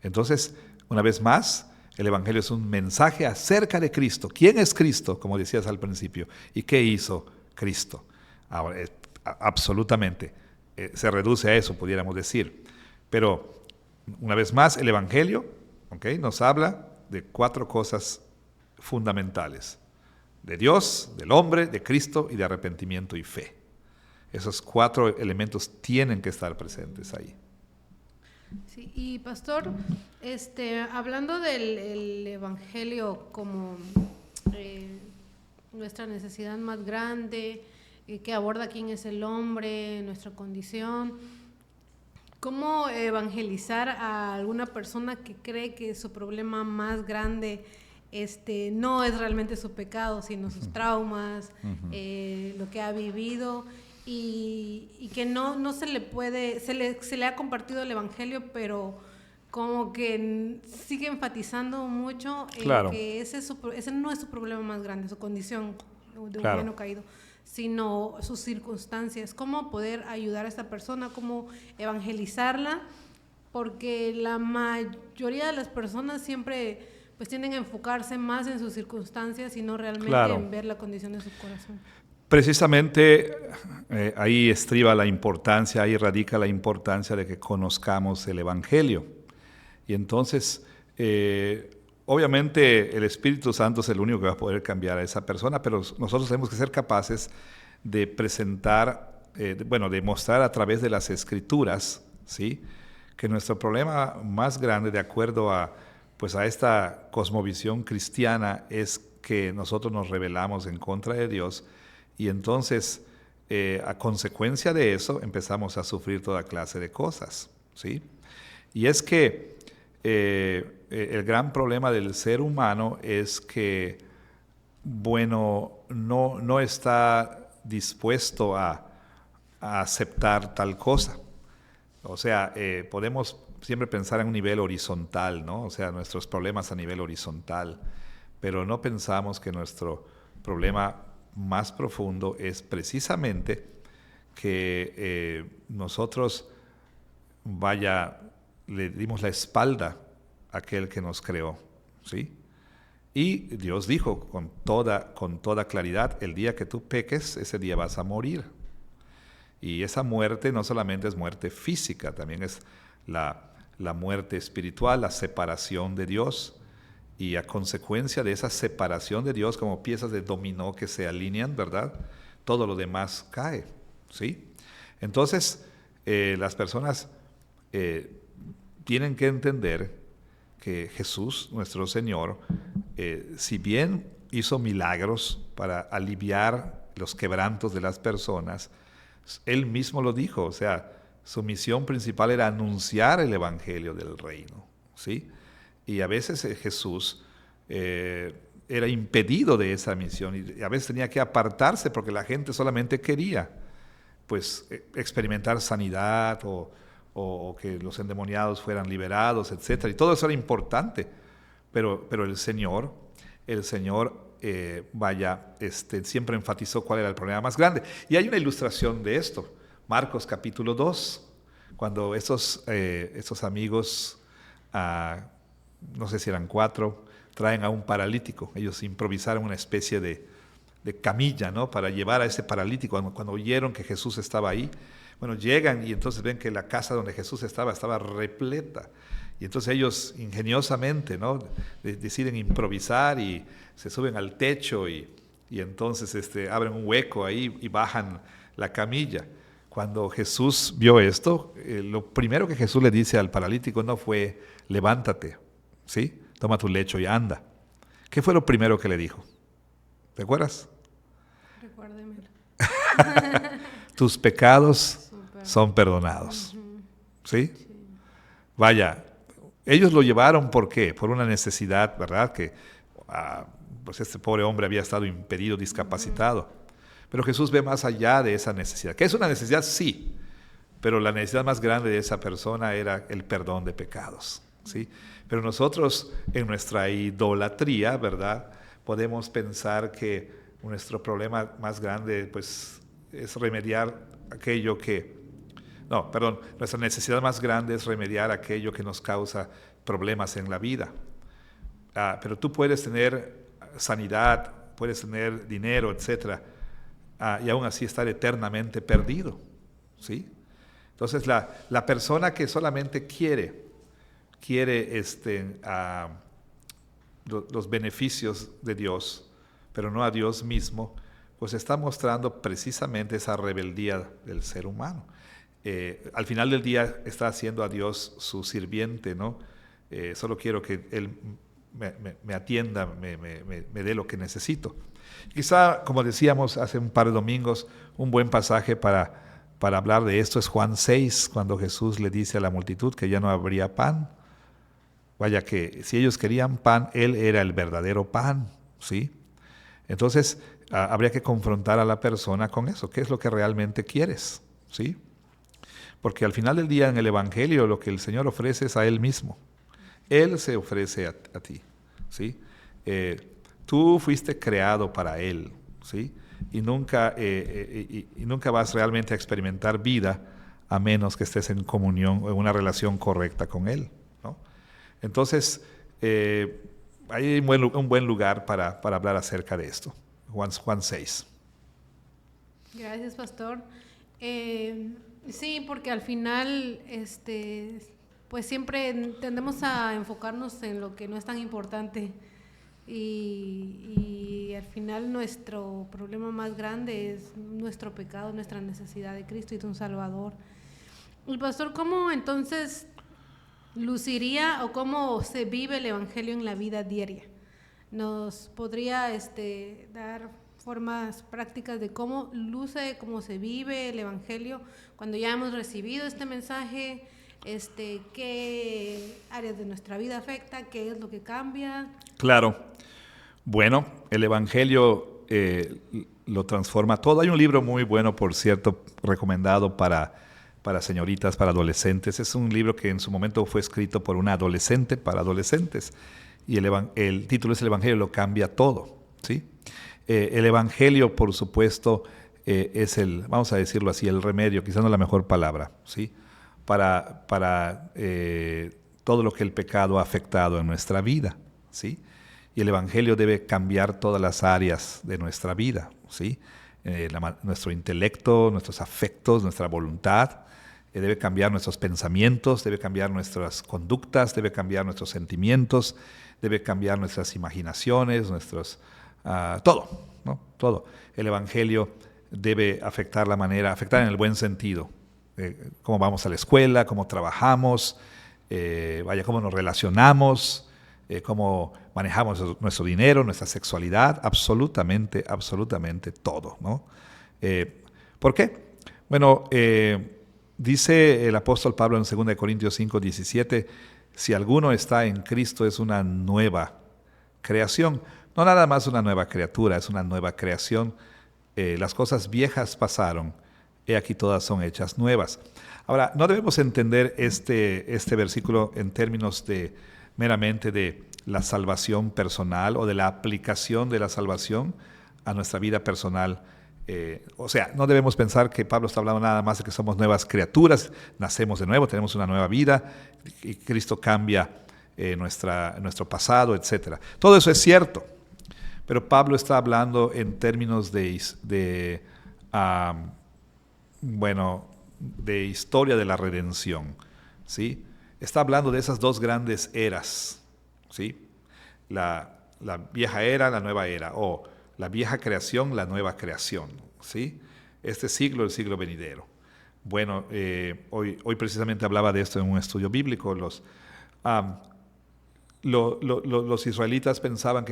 Entonces, una vez más, el Evangelio es un mensaje acerca de Cristo. ¿Quién es Cristo? Como decías al principio. ¿Y qué hizo Cristo? Ahora, absolutamente, se reduce a eso, pudiéramos decir. Pero, una vez más, el Evangelio, ¿okay?, nos habla de 4 cosas fundamentales. De Dios, del hombre, de Cristo y de arrepentimiento y fe. Esos 4 elementos tienen que estar presentes ahí. Sí, y pastor, hablando del Evangelio como nuestra necesidad más grande, que aborda quién es el hombre, nuestra condición, ¿cómo evangelizar a alguna persona que cree que su problema más grande no es realmente su pecado, sino sus traumas, lo que ha vivido? Y que no se le puede, se le ha compartido el Evangelio, pero como que sigue enfatizando mucho en que ese no es su problema más grande, su condición de humano caído, sino sus circunstancias. ¿Cómo poder ayudar a esta persona? ¿Cómo evangelizarla? Porque la mayoría de las personas siempre pues tienden a enfocarse más en sus circunstancias y no realmente en ver la condición de su corazón. Precisamente ahí estriba la importancia, ahí radica la importancia de que conozcamos el Evangelio. Y entonces, obviamente el Espíritu Santo es el único que va a poder cambiar a esa persona, pero nosotros tenemos que ser capaces de presentar, de mostrar a través de las Escrituras, ¿sí?, que nuestro problema más grande, de acuerdo a esta cosmovisión cristiana, es que nosotros nos rebelamos en contra de Dios. Y entonces, a consecuencia de eso, empezamos a sufrir toda clase de cosas, ¿sí? Y es que el gran problema del ser humano es que, no está dispuesto a aceptar tal cosa. O sea, podemos siempre pensar en un nivel horizontal, ¿no? O sea, nuestros problemas a nivel horizontal, pero no pensamos que nuestro problema más profundo es precisamente que nosotros le dimos la espalda a aquel que nos creó, ¿sí? Y Dios dijo con toda claridad: el día que tú peques, ese día vas a morir. Y esa muerte no solamente es muerte física, también es la muerte espiritual, la separación de Dios. Y a consecuencia de esa separación de Dios, como piezas de dominó que se alinean, ¿verdad?, todo lo demás cae, ¿sí? Entonces, las personas tienen que entender que Jesús, nuestro Señor, si bien hizo milagros para aliviar los quebrantos de las personas, Él mismo lo dijo, o sea, su misión principal era anunciar el Evangelio del reino, ¿sí? Y a veces Jesús era impedido de esa misión y a veces tenía que apartarse porque la gente solamente quería experimentar sanidad o que los endemoniados fueran liberados, etc. Y todo eso era importante, pero el Señor siempre enfatizó cuál era el problema más grande. Y hay una ilustración de esto, Marcos capítulo 2, cuando esos amigos, no sé si eran 4, traen a un paralítico. Ellos improvisaron una especie de camilla, ¿no?, para llevar a ese paralítico. Cuando oyeron que Jesús estaba ahí, llegan y entonces ven que la casa donde Jesús estaba repleta. Y entonces ellos ingeniosamente, ¿no?, deciden improvisar y se suben al techo y entonces abren un hueco ahí y bajan la camilla. Cuando Jesús vio esto, lo primero que Jesús le dice al paralítico no fue: levántate, ¿sí?, toma tu lecho y anda. ¿Qué fue lo primero que le dijo? ¿Te acuerdas? Recuérdemelo. Tus pecados son perdonados. ¿Sí? Sí. Vaya, ellos lo llevaron, ¿por qué? Por una necesidad, ¿verdad? Que este pobre hombre había estado impedido, discapacitado. Pero Jesús ve más allá de esa necesidad. ¿Qué es una necesidad? Sí. pero la necesidad más grande de esa persona era el perdón de pecados, ¿sí? Pero nosotros en nuestra idolatría, ¿verdad?, podemos pensar que nuestro problema más grande pues, es remediar aquello que... No, perdón, nuestra necesidad más grande es remediar aquello que nos causa problemas en la vida. Pero tú puedes tener sanidad, puedes tener dinero, etc., y aún así estar eternamente perdido, ¿sí? Entonces la persona que solamente quiere los beneficios de Dios, pero no a Dios mismo, pues está mostrando precisamente esa rebeldía del ser humano. Al final del día está haciendo a Dios su sirviente, ¿no? Solo quiero que Él me atienda, me dé lo que necesito. Quizá, como decíamos hace un par de domingos, un buen pasaje para hablar de esto es Juan 6, cuando Jesús le dice a la multitud que ya no habría pan. Vaya que si ellos querían pan, Él era el verdadero pan, ¿sí? Entonces, habría que confrontar a la persona con eso. ¿Qué es lo que realmente quieres? ¿Sí? Porque al final del día en el Evangelio lo que el Señor ofrece es a Él mismo. Él se ofrece a ti, ¿sí? Tú fuiste creado para Él, ¿sí? Y nunca vas realmente a experimentar vida a menos que estés en comunión o en una relación correcta con Él, ¿no? Entonces, hay un buen lugar para hablar acerca de esto. Juan 6. Gracias, pastor. Sí, porque al final, pues siempre tendemos a enfocarnos en lo que no es tan importante y al final nuestro problema más grande es nuestro pecado, nuestra necesidad de Cristo y de un Salvador. Y pastor, ¿cómo entonces luciría o cómo se vive el Evangelio en la vida diaria? ¿Nos podría dar formas prácticas de cómo luce, cómo se vive el Evangelio cuando ya hemos recibido este mensaje? ¿Qué áreas de nuestra vida afecta? ¿Qué es lo que cambia? Claro. Bueno, el Evangelio lo transforma todo. Hay un libro muy bueno, por cierto, recomendado para señoritas, para adolescentes. Es un libro que en su momento fue escrito por una adolescente para adolescentes. Y el título es El Evangelio lo cambia todo, ¿sí? El Evangelio, por supuesto, es vamos a decirlo así, el remedio, quizás no la mejor palabra, ¿sí? Para todo lo que el pecado ha afectado en nuestra vida, ¿sí? Y el Evangelio debe cambiar todas las áreas de nuestra vida, ¿sí? Nuestro intelecto, nuestros afectos, nuestra voluntad, debe cambiar nuestros pensamientos, debe cambiar nuestras conductas, debe cambiar nuestros sentimientos, debe cambiar nuestras imaginaciones, todo, ¿no? Todo. El Evangelio debe afectar afectar en el buen sentido, cómo vamos a la escuela, cómo trabajamos, cómo nos relacionamos, cómo manejamos nuestro dinero, nuestra sexualidad, absolutamente todo, ¿no? ¿Por qué? Bueno, dice el apóstol Pablo en 2 Corintios 5:17, si alguno está en Cristo es una nueva creación. No nada más una nueva criatura, es una nueva creación. Las cosas viejas pasaron, he aquí todas son hechas nuevas. Ahora, no debemos entender este versículo en términos meramente de la salvación personal o de la aplicación de la salvación a nuestra vida personal. O sea, no debemos pensar que Pablo está hablando nada más de que somos nuevas criaturas, nacemos de nuevo, tenemos una nueva vida y Cristo cambia nuestro pasado, etc. Todo eso es cierto, pero Pablo está hablando en términos de historia de la redención, ¿sí? Está hablando de esas dos grandes eras, ¿sí? La vieja era, la nueva era, o la vieja creación, la nueva creación, ¿sí? Este siglo, el siglo venidero. Bueno, hoy precisamente hablaba de esto en un estudio bíblico. Los israelitas pensaban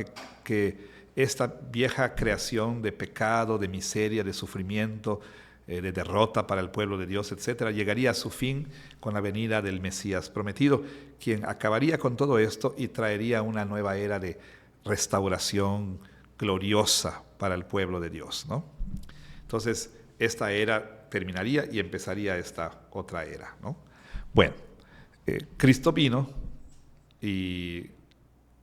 que esta vieja creación de pecado, de miseria, de sufrimiento, de derrota para el pueblo de Dios, etcétera, llegaría a su fin con la venida del Mesías prometido, quien acabaría con todo esto y traería una nueva era de restauración gloriosa para el pueblo de Dios, ¿no? Entonces, esta era terminaría y empezaría esta otra era, ¿no? Bueno, Cristo vino y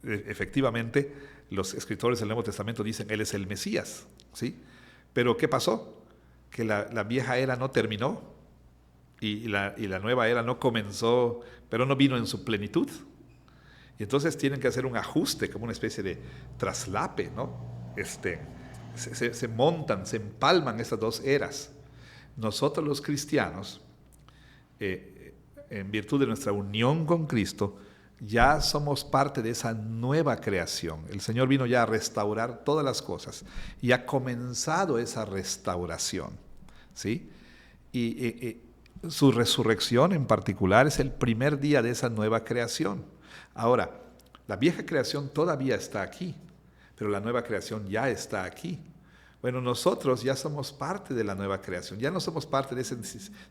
efectivamente los escritores del Nuevo Testamento dicen, Él es el Mesías, ¿sí? Pero ¿qué pasó? Que la vieja era no terminó y la nueva era no comenzó, pero no vino en su plenitud. Y entonces tienen que hacer un ajuste, como una especie de traslape, ¿no? Se montan, se empalman estas dos eras. Nosotros los cristianos, en virtud de nuestra unión con Cristo, ya somos parte de esa nueva creación. El Señor vino ya a restaurar todas las cosas y ha comenzado esa restauración, ¿sí? Y su resurrección en particular es el primer día de esa nueva creación. Ahora, la vieja creación todavía está aquí, pero la nueva creación ya está aquí. Bueno, nosotros ya somos parte de la nueva creación, ya no somos parte de ese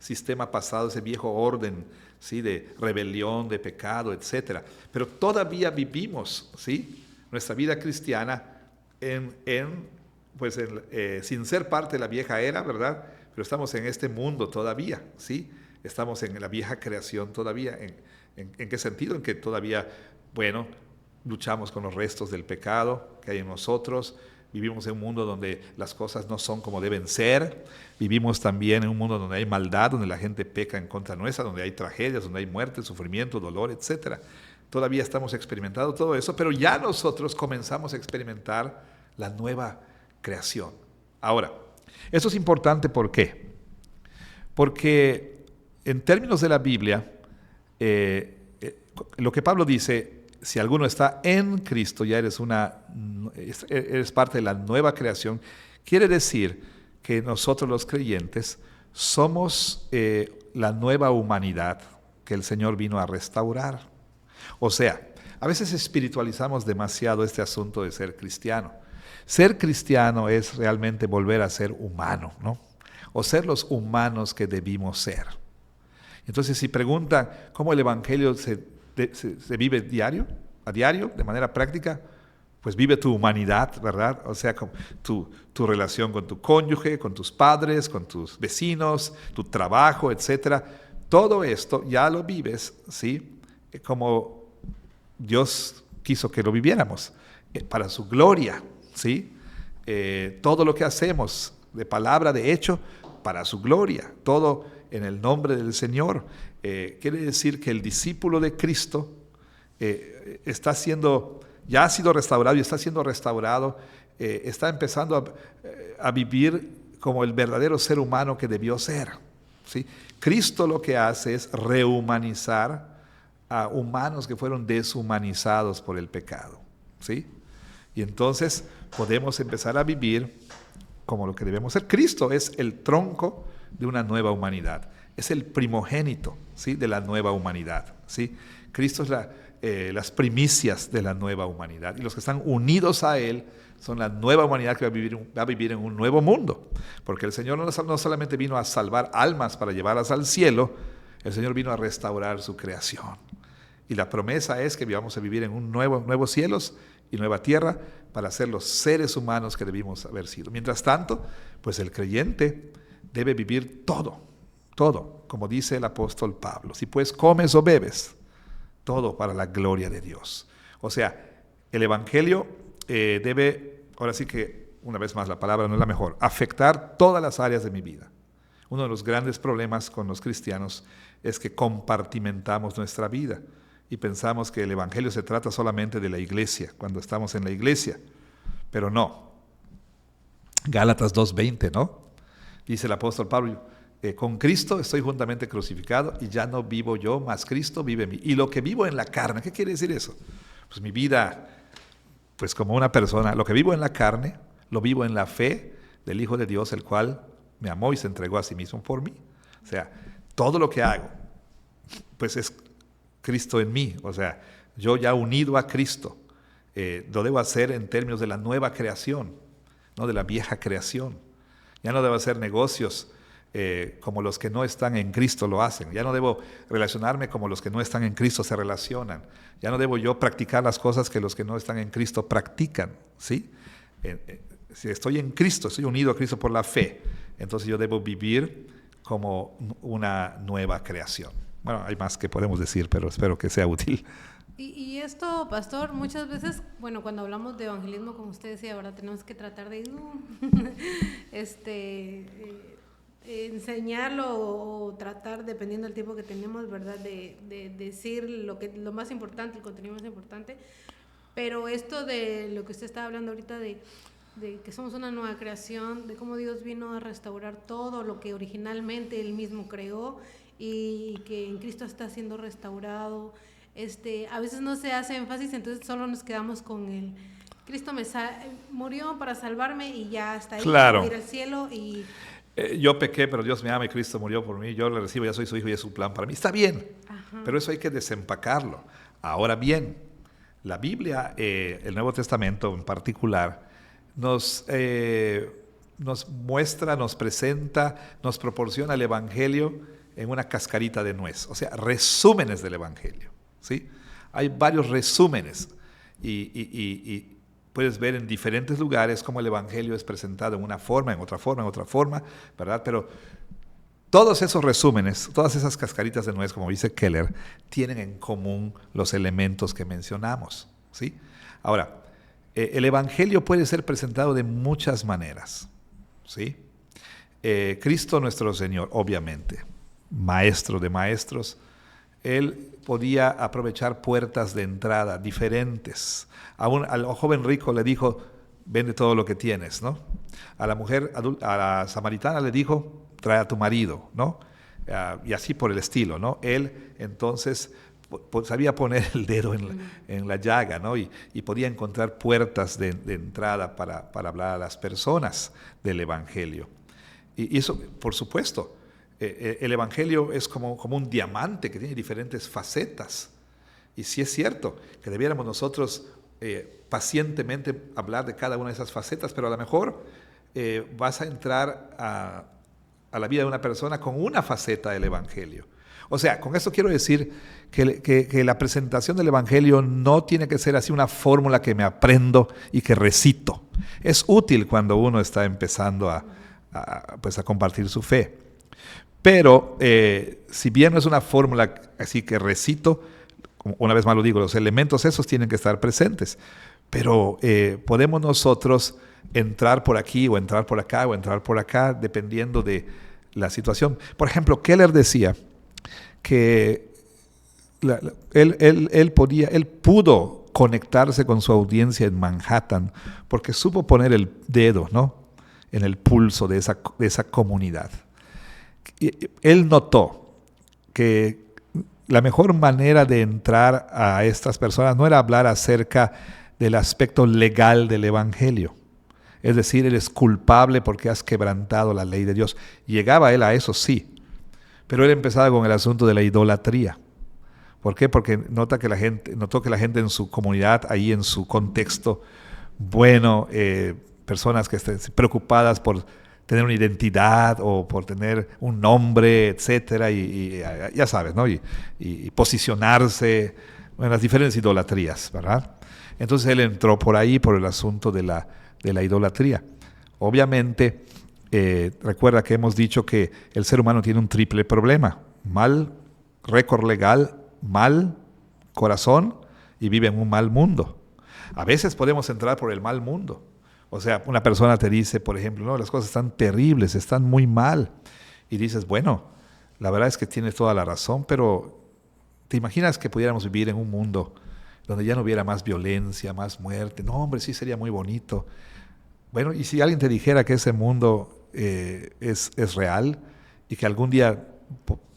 sistema pasado, ese viejo orden, ¿sí? De rebelión, de pecado, etc. Pero todavía vivimos, ¿sí? Nuestra vida cristiana sin ser parte de la vieja era, ¿verdad? Pero estamos en este mundo todavía, ¿sí? Estamos en la vieja creación todavía. ¿En qué sentido? En que todavía, bueno, luchamos con los restos del pecado que hay en nosotros. Vivimos en un mundo donde las cosas no son como deben ser. Vivimos también en un mundo donde hay maldad, donde la gente peca en contra nuestra, donde hay tragedias, donde hay muerte, sufrimiento, dolor, etc. Todavía estamos experimentando todo eso, pero ya nosotros comenzamos a experimentar la nueva creación. Ahora, eso es importante, ¿por qué? Porque en términos de la Biblia, lo que Pablo dice, si alguno está en Cristo, ya eres parte de la nueva creación, quiere decir que nosotros los creyentes somos la nueva humanidad que el Señor vino a restaurar. O sea, a veces espiritualizamos demasiado este asunto de ser cristiano. Ser cristiano es realmente volver a ser humano, ¿no? O ser los humanos que debimos ser. Entonces, si preguntan cómo el Evangelio se vive a diario, de manera práctica, pues vive tu humanidad, ¿verdad? O sea, tu relación con tu cónyuge, con tus padres, con tus vecinos, tu trabajo, etc. Todo esto ya lo vives, ¿sí? Como Dios quiso que lo viviéramos, para su gloria, ¿sí? Todo lo que hacemos, de palabra, de hecho, para su gloria, todo en el nombre del Señor. Quiere decir que el discípulo de Cristo ya ha sido restaurado y está siendo restaurado, está empezando a vivir como el verdadero ser humano que debió ser, ¿sí? Cristo lo que hace es rehumanizar a humanos que fueron deshumanizados por el pecado, ¿sí? Y entonces podemos empezar a vivir como lo que debemos ser. Cristo es el tronco de una nueva humanidad, es el primogénito, ¿sí? De la nueva humanidad, ¿sí? Cristo es las primicias de la nueva humanidad, y los que están unidos a Él son la nueva humanidad que va a vivir en un nuevo mundo, porque el Señor no solamente vino a salvar almas para llevarlas al cielo, el Señor vino a restaurar su creación, y la promesa es que vamos a vivir en un nuevos cielos y nueva tierra para ser los seres humanos que debimos haber sido. Mientras tanto, pues el creyente debe vivir todo, como dice el apóstol Pablo. Si pues comes o bebes, todo para la gloria de Dios. O sea, el Evangelio debe, ahora sí que, una vez más, la palabra no es la mejor, afectar todas las áreas de mi vida. Uno de los grandes problemas con los cristianos es que compartimentamos nuestra vida y pensamos que el Evangelio se trata solamente de la iglesia, cuando estamos en la iglesia, pero no. Gálatas 2:20, ¿no? Dice el apóstol Pablo, con Cristo estoy juntamente crucificado y ya no vivo yo, mas Cristo vive en mí. Y lo que vivo en la carne, ¿qué quiere decir eso? Pues mi vida, pues como una persona, lo que vivo en la carne, lo vivo en la fe del Hijo de Dios, el cual me amó y se entregó a sí mismo por mí. O sea, todo lo que hago, pues es Cristo en mí. O sea, yo ya unido a Cristo, lo debo hacer en términos de la nueva creación, no de la vieja creación. Ya no debo hacer negocios como los que no están en Cristo lo hacen. Ya no debo relacionarme como los que no están en Cristo se relacionan. Ya no debo yo practicar las cosas que los que no están en Cristo practican, ¿sí? Si estoy en Cristo, estoy unido a Cristo por la fe, entonces yo debo vivir como una nueva creación. Bueno, hay más que podemos decir, pero espero que sea útil. Y esto, pastor, muchas veces, bueno, cuando hablamos de evangelismo, como usted decía, ¿verdad? Tenemos que tratar de enseñarlo o tratar, dependiendo del tiempo que tenemos, ¿verdad? De decir lo más importante, el contenido más importante. Pero esto de lo que usted estaba hablando ahorita de que somos una nueva creación, de cómo Dios vino a restaurar todo lo que originalmente Él mismo creó y que en Cristo está siendo restaurado. A veces no se hace énfasis, entonces solo nos quedamos con el Cristo murió para salvarme y ya está ahí, claro. Ir al cielo y... yo pequé, pero Dios me ama y Cristo murió por mí, yo le recibo, ya soy su hijo y es su plan para mí. Está bien, pero eso hay que desempacarlo. Ahora bien, la Biblia, el Nuevo Testamento en particular, nos muestra, nos presenta, nos proporciona el Evangelio en una cascarita de nuez, o sea, resúmenes del Evangelio, ¿sí? Hay varios resúmenes y puedes ver en diferentes lugares cómo el Evangelio es presentado en una forma, en otra forma, ¿verdad? Pero todos esos resúmenes, todas esas cascaritas de nuez, como dice Keller, tienen en común los elementos que mencionamos, ¿sí? Ahora, el Evangelio puede ser presentado de muchas maneras, ¿sí? Cristo nuestro Señor, obviamente, maestro de maestros, Él podía aprovechar puertas de entrada diferentes. Al joven rico le dijo, vende todo lo que tienes, ¿no? A la mujer, a la samaritana le dijo, trae a tu marido, ¿no? Y así por el estilo, ¿no? Él entonces sabía poner el dedo en la llaga, ¿no? Y podía encontrar puertas de entrada para hablar a las personas del Evangelio. Y eso, por supuesto, el Evangelio es como un diamante que tiene diferentes facetas. Y sí es cierto que debiéramos nosotros pacientemente hablar de cada una de esas facetas, pero a lo mejor vas a entrar a la vida de una persona con una faceta del Evangelio. O sea, con esto quiero decir que la presentación del Evangelio no tiene que ser así una fórmula que me aprendo y que recito. Es útil cuando uno está empezando a compartir su fe. Pero si bien no es una fórmula así que recito, una vez más lo digo, los elementos esos tienen que estar presentes. Pero podemos nosotros entrar por aquí o entrar por acá o entrar por acá dependiendo de la situación. Por ejemplo, Keller decía que él pudo conectarse con su audiencia en Manhattan porque supo poner el dedo, ¿no?, en el pulso de esa comunidad. Él notó que la mejor manera de entrar a estas personas no era hablar acerca del aspecto legal del Evangelio. Es decir, eres culpable porque has quebrantado la ley de Dios. Llegaba él a eso, sí. Pero él empezaba con el asunto de la idolatría. ¿Por qué? Porque notó que la gente en su comunidad, ahí en su contexto, personas que estén preocupadas por tener una identidad o por tener un nombre, etcétera, y ya sabes, ¿no? Y posicionarse en las diferentes idolatrías, ¿verdad? Entonces él entró por ahí, por el asunto de la idolatría. Obviamente, recuerda que hemos dicho que el ser humano tiene un triple problema: mal récord legal, mal corazón y vive en un mal mundo. A veces podemos entrar por el mal mundo. O sea, una persona te dice, por ejemplo, no, las cosas están terribles, están muy mal. Y dices, bueno, la verdad es que tienes toda la razón, pero ¿te imaginas que pudiéramos vivir en un mundo donde ya no hubiera más violencia, más muerte? No, hombre, sí sería muy bonito. Bueno, y si alguien te dijera que ese mundo es real y que algún día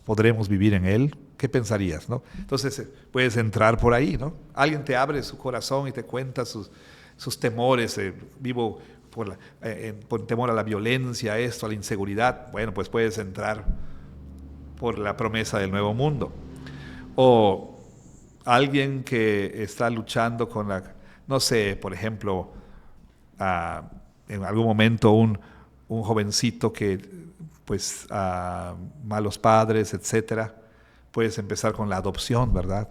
podremos vivir en él, ¿qué pensarías, no? Entonces puedes entrar por ahí, ¿no? Alguien te abre su corazón y te cuenta sus temores, vivo por temor a la violencia, a la inseguridad. Bueno, pues puedes entrar por la promesa del nuevo mundo. O alguien que está luchando con no sé, por ejemplo, en algún momento un jovencito que, malos padres, etcétera, puedes empezar con la adopción, ¿verdad?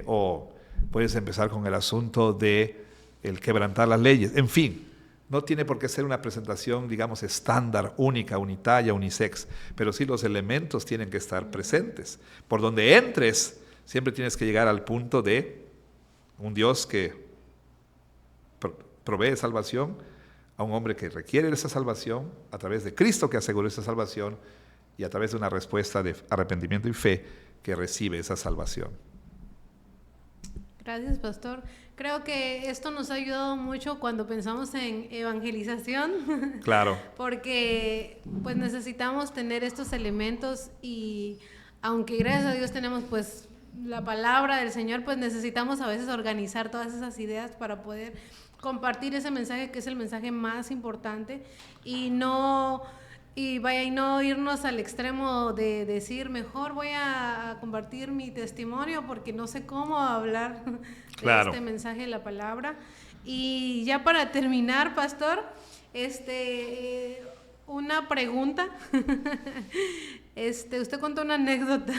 O puedes empezar con el asunto de el quebrantar las leyes. En fin, no tiene por qué ser una presentación, digamos, estándar, única, unitaria, unisex, pero sí los elementos tienen que estar presentes. Por donde entres, siempre tienes que llegar al punto de un Dios que provee salvación a un hombre que requiere esa salvación, a través de Cristo que aseguró esa salvación y a través de una respuesta de arrepentimiento y fe que recibe esa salvación. Gracias, pastor. Creo que esto nos ha ayudado mucho cuando pensamos en evangelización. Claro. Porque pues necesitamos tener estos elementos y aunque gracias a Dios tenemos pues la palabra del Señor, pues necesitamos a veces organizar todas esas ideas para poder compartir ese mensaje que es el mensaje más importante y no irnos al extremo de decir mejor voy a compartir mi testimonio porque no sé cómo hablar de este mensaje de la palabra. Y ya para terminar, pastor, una pregunta. Usted contó una anécdota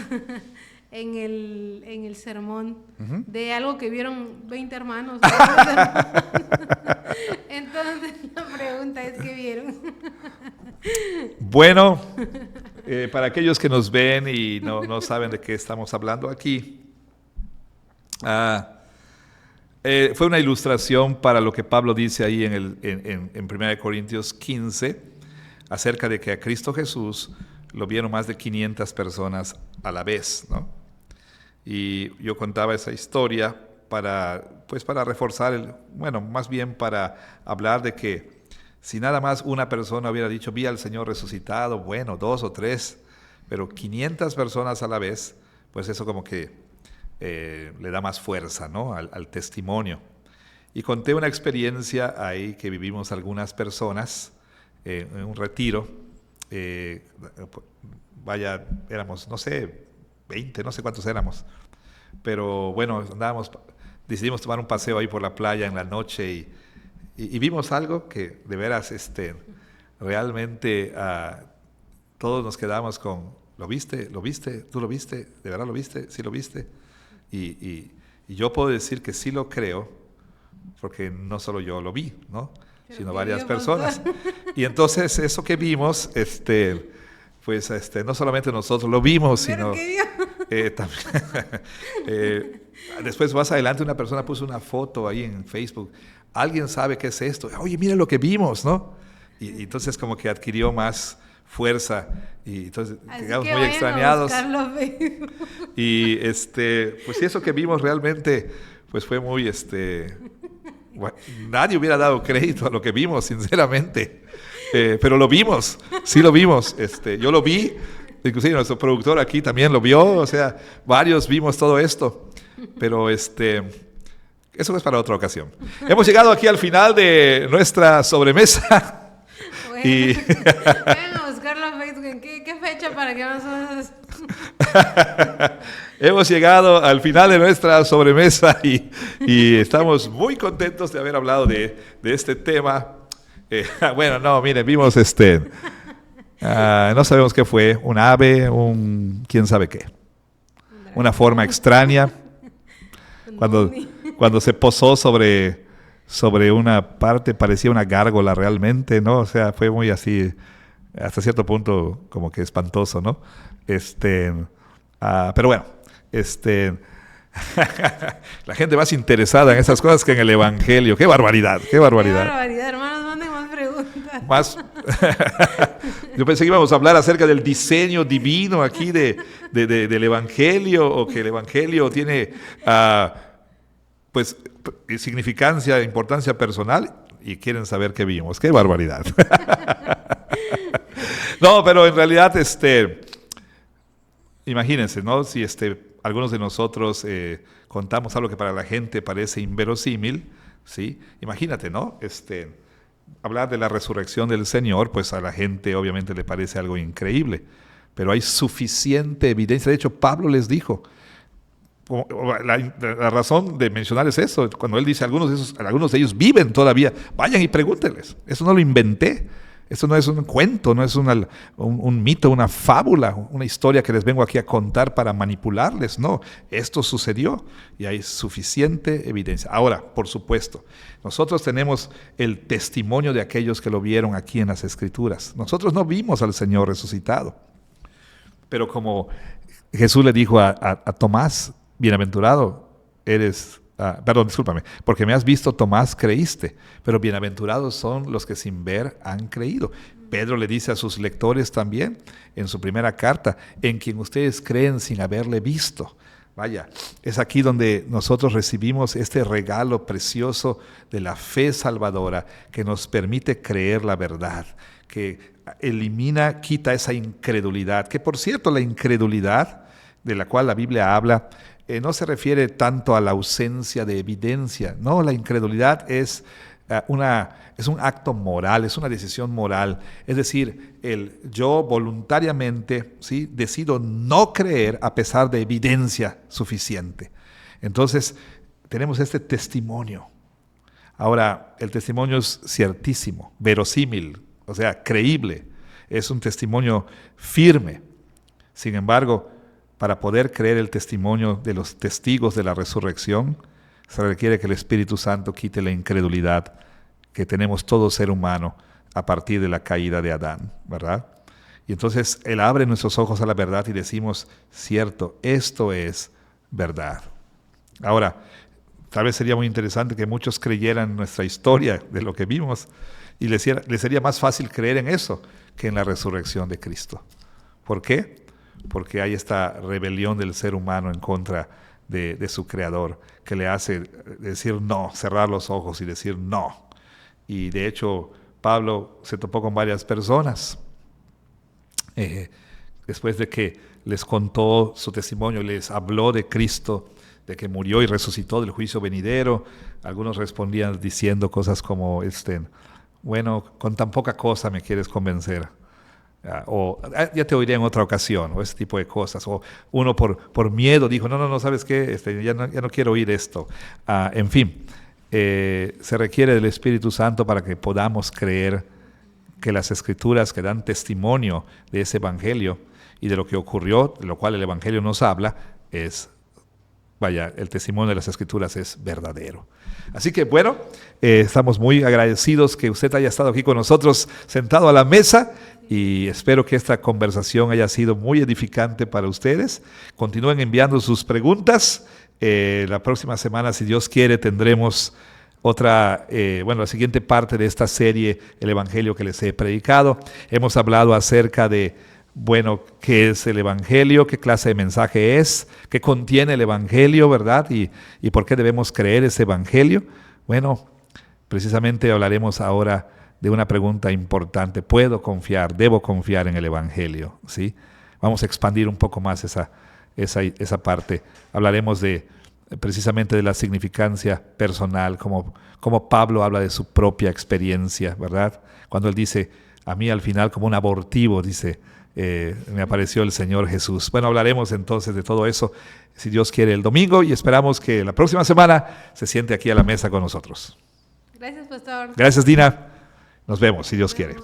en el sermón de algo que vieron 20 hermanos. Entonces la pregunta es, ¿qué vieron? Bueno, para aquellos que nos ven y no saben de qué estamos hablando aquí, fue una ilustración para lo que Pablo dice ahí en 1 Corintios 15, acerca de que a Cristo Jesús lo vieron más de 500 personas a la vez, ¿no? Y yo contaba esa historia para reforzar, más bien para hablar de que si nada más una persona hubiera dicho, vi al Señor resucitado, bueno, 2 o 3, pero 500 personas a la vez, pues eso como que le da más fuerza, ¿no? al testimonio. Y conté una experiencia ahí que vivimos algunas personas en un retiro. Éramos, no sé, 20, no sé cuántos éramos, pero bueno, decidimos tomar un paseo ahí por la playa en la noche y vimos algo que de veras realmente todos nos quedamos con, ¿lo viste? ¿Lo viste? ¿Tú lo viste? ¿De verdad lo viste? ¿Sí lo viste? Y yo puedo decir que sí lo creo, porque no solo yo lo vi, ¿no? Sino varias personas. Y entonces eso que vimos, no solamente nosotros lo vimos, sino también, después más adelante una persona puso una foto ahí en Facebook. ¿Alguien sabe qué es esto? Oye, mira lo que vimos, ¿no? Y entonces como que adquirió más fuerza y entonces quedamos muy extrañados. Y pues eso que vimos realmente pues fue muy nadie hubiera dado crédito a lo que vimos, sinceramente. Pero lo vimos, sí lo vimos. Yo lo vi, inclusive nuestro productor aquí también lo vio, o sea, varios vimos todo esto. Pero eso es para otra ocasión. Hemos llegado aquí al final de nuestra sobremesa. Bueno, vayan a buscarlo en Facebook. ¿En qué fecha para que nosotros? Hemos llegado al final de nuestra sobremesa y estamos muy contentos de haber hablado de este tema. Bueno, no, miren, vimos no sabemos qué fue, un ave, quién sabe qué, una forma extraña, cuando se posó sobre una parte, parecía una gárgola realmente, ¿no? O sea, fue muy así, hasta cierto punto como que espantoso, ¿no? Pero bueno, la gente más interesada en esas cosas que en el Evangelio. ¡Qué barbaridad! ¡Qué barbaridad! ¡Qué barbaridad, hermanos! Manden más preguntas. Yo pensé que íbamos a hablar acerca del diseño divino aquí del Evangelio, o que el Evangelio tiene pues significancia, importancia personal, y quieren saber qué vimos. ¡Qué barbaridad! No, pero en realidad, imagínense, ¿no? Si algunos de nosotros contamos algo que para la gente parece inverosímil, ¿sí? Imagínate, ¿no? Hablar de la resurrección del Señor, pues a la gente obviamente le parece algo increíble, pero hay suficiente evidencia. De hecho, Pablo les dijo, la razón de mencionar es eso, cuando él dice algunos de ellos viven todavía, vayan y pregúntenles, eso no lo inventé. Esto no es un cuento, no es un mito, una fábula, una historia que les vengo aquí a contar para manipularles. No, esto sucedió y hay suficiente evidencia. Ahora, por supuesto, nosotros tenemos el testimonio de aquellos que lo vieron aquí en las Escrituras. Nosotros no vimos al Señor resucitado, pero como Jesús le dijo a Tomás, bienaventurado eres, discúlpame, porque me has visto, Tomás, creíste, pero bienaventurados son los que sin ver han creído. Pedro le dice a sus lectores también en su primera carta, en quien ustedes creen sin haberle visto. Vaya, es aquí donde nosotros recibimos este regalo precioso de la fe salvadora que nos permite creer la verdad, que quita esa incredulidad, que por cierto la incredulidad de la cual la Biblia habla no se refiere tanto a la ausencia de evidencia, no, la incredulidad es un acto moral, es una decisión moral, es decir, yo voluntariamente, ¿sí?, decido no creer a pesar de evidencia suficiente. Entonces, tenemos este testimonio. Ahora, el testimonio es ciertísimo, verosímil, o sea, creíble, es un testimonio firme. Sin embargo, para poder creer el testimonio de los testigos de la resurrección, se requiere que el Espíritu Santo quite la incredulidad que tenemos todo ser humano a partir de la caída de Adán, ¿verdad? Y entonces Él abre nuestros ojos a la verdad y decimos, cierto, esto es verdad. Ahora, tal vez sería muy interesante que muchos creyeran nuestra historia de lo que vimos y les sería más fácil creer en eso que en la resurrección de Cristo. ¿Por qué? Porque hay esta rebelión del ser humano en contra de su creador, que le hace decir no, cerrar los ojos y decir no. Y de hecho, Pablo se topó con varias personas. Después de que les contó su testimonio, les habló de Cristo, de que murió y resucitó del juicio venidero, algunos respondían diciendo cosas como, bueno, con tan poca cosa me quieres convencer. Ya te oiré en otra ocasión, o ese tipo de cosas. O uno por miedo dijo, no, ¿sabes qué? Ya no quiero oír esto. En fin, se requiere del Espíritu Santo para que podamos creer que las Escrituras que dan testimonio de ese Evangelio y de lo que ocurrió, de lo cual el Evangelio nos habla, el testimonio de las Escrituras es verdadero. Así que bueno, estamos muy agradecidos que usted haya estado aquí con nosotros sentado a la mesa y espero que esta conversación haya sido muy edificante para ustedes. Continúen enviando sus preguntas. La próxima semana, si Dios quiere, tendremos la siguiente parte de esta serie, el Evangelio que les he predicado. Hemos hablado acerca de qué es el Evangelio, qué clase de mensaje es, qué contiene el Evangelio, ¿verdad? Y por qué debemos creer ese Evangelio. Bueno, precisamente hablaremos ahora de una pregunta importante. ¿Debo confiar en el Evangelio? ¿Sí? Vamos a expandir un poco más esa parte. Hablaremos precisamente de la significancia personal, como Pablo habla de su propia experiencia, ¿verdad? Cuando él dice, a mí al final como un abortivo, dice, me apareció el Señor Jesús. Bueno, hablaremos entonces de todo eso, si Dios quiere, el domingo, y esperamos que la próxima semana se siente aquí a la mesa con nosotros. Gracias, pastor. Gracias, Dina. Nos vemos, si Dios quiere.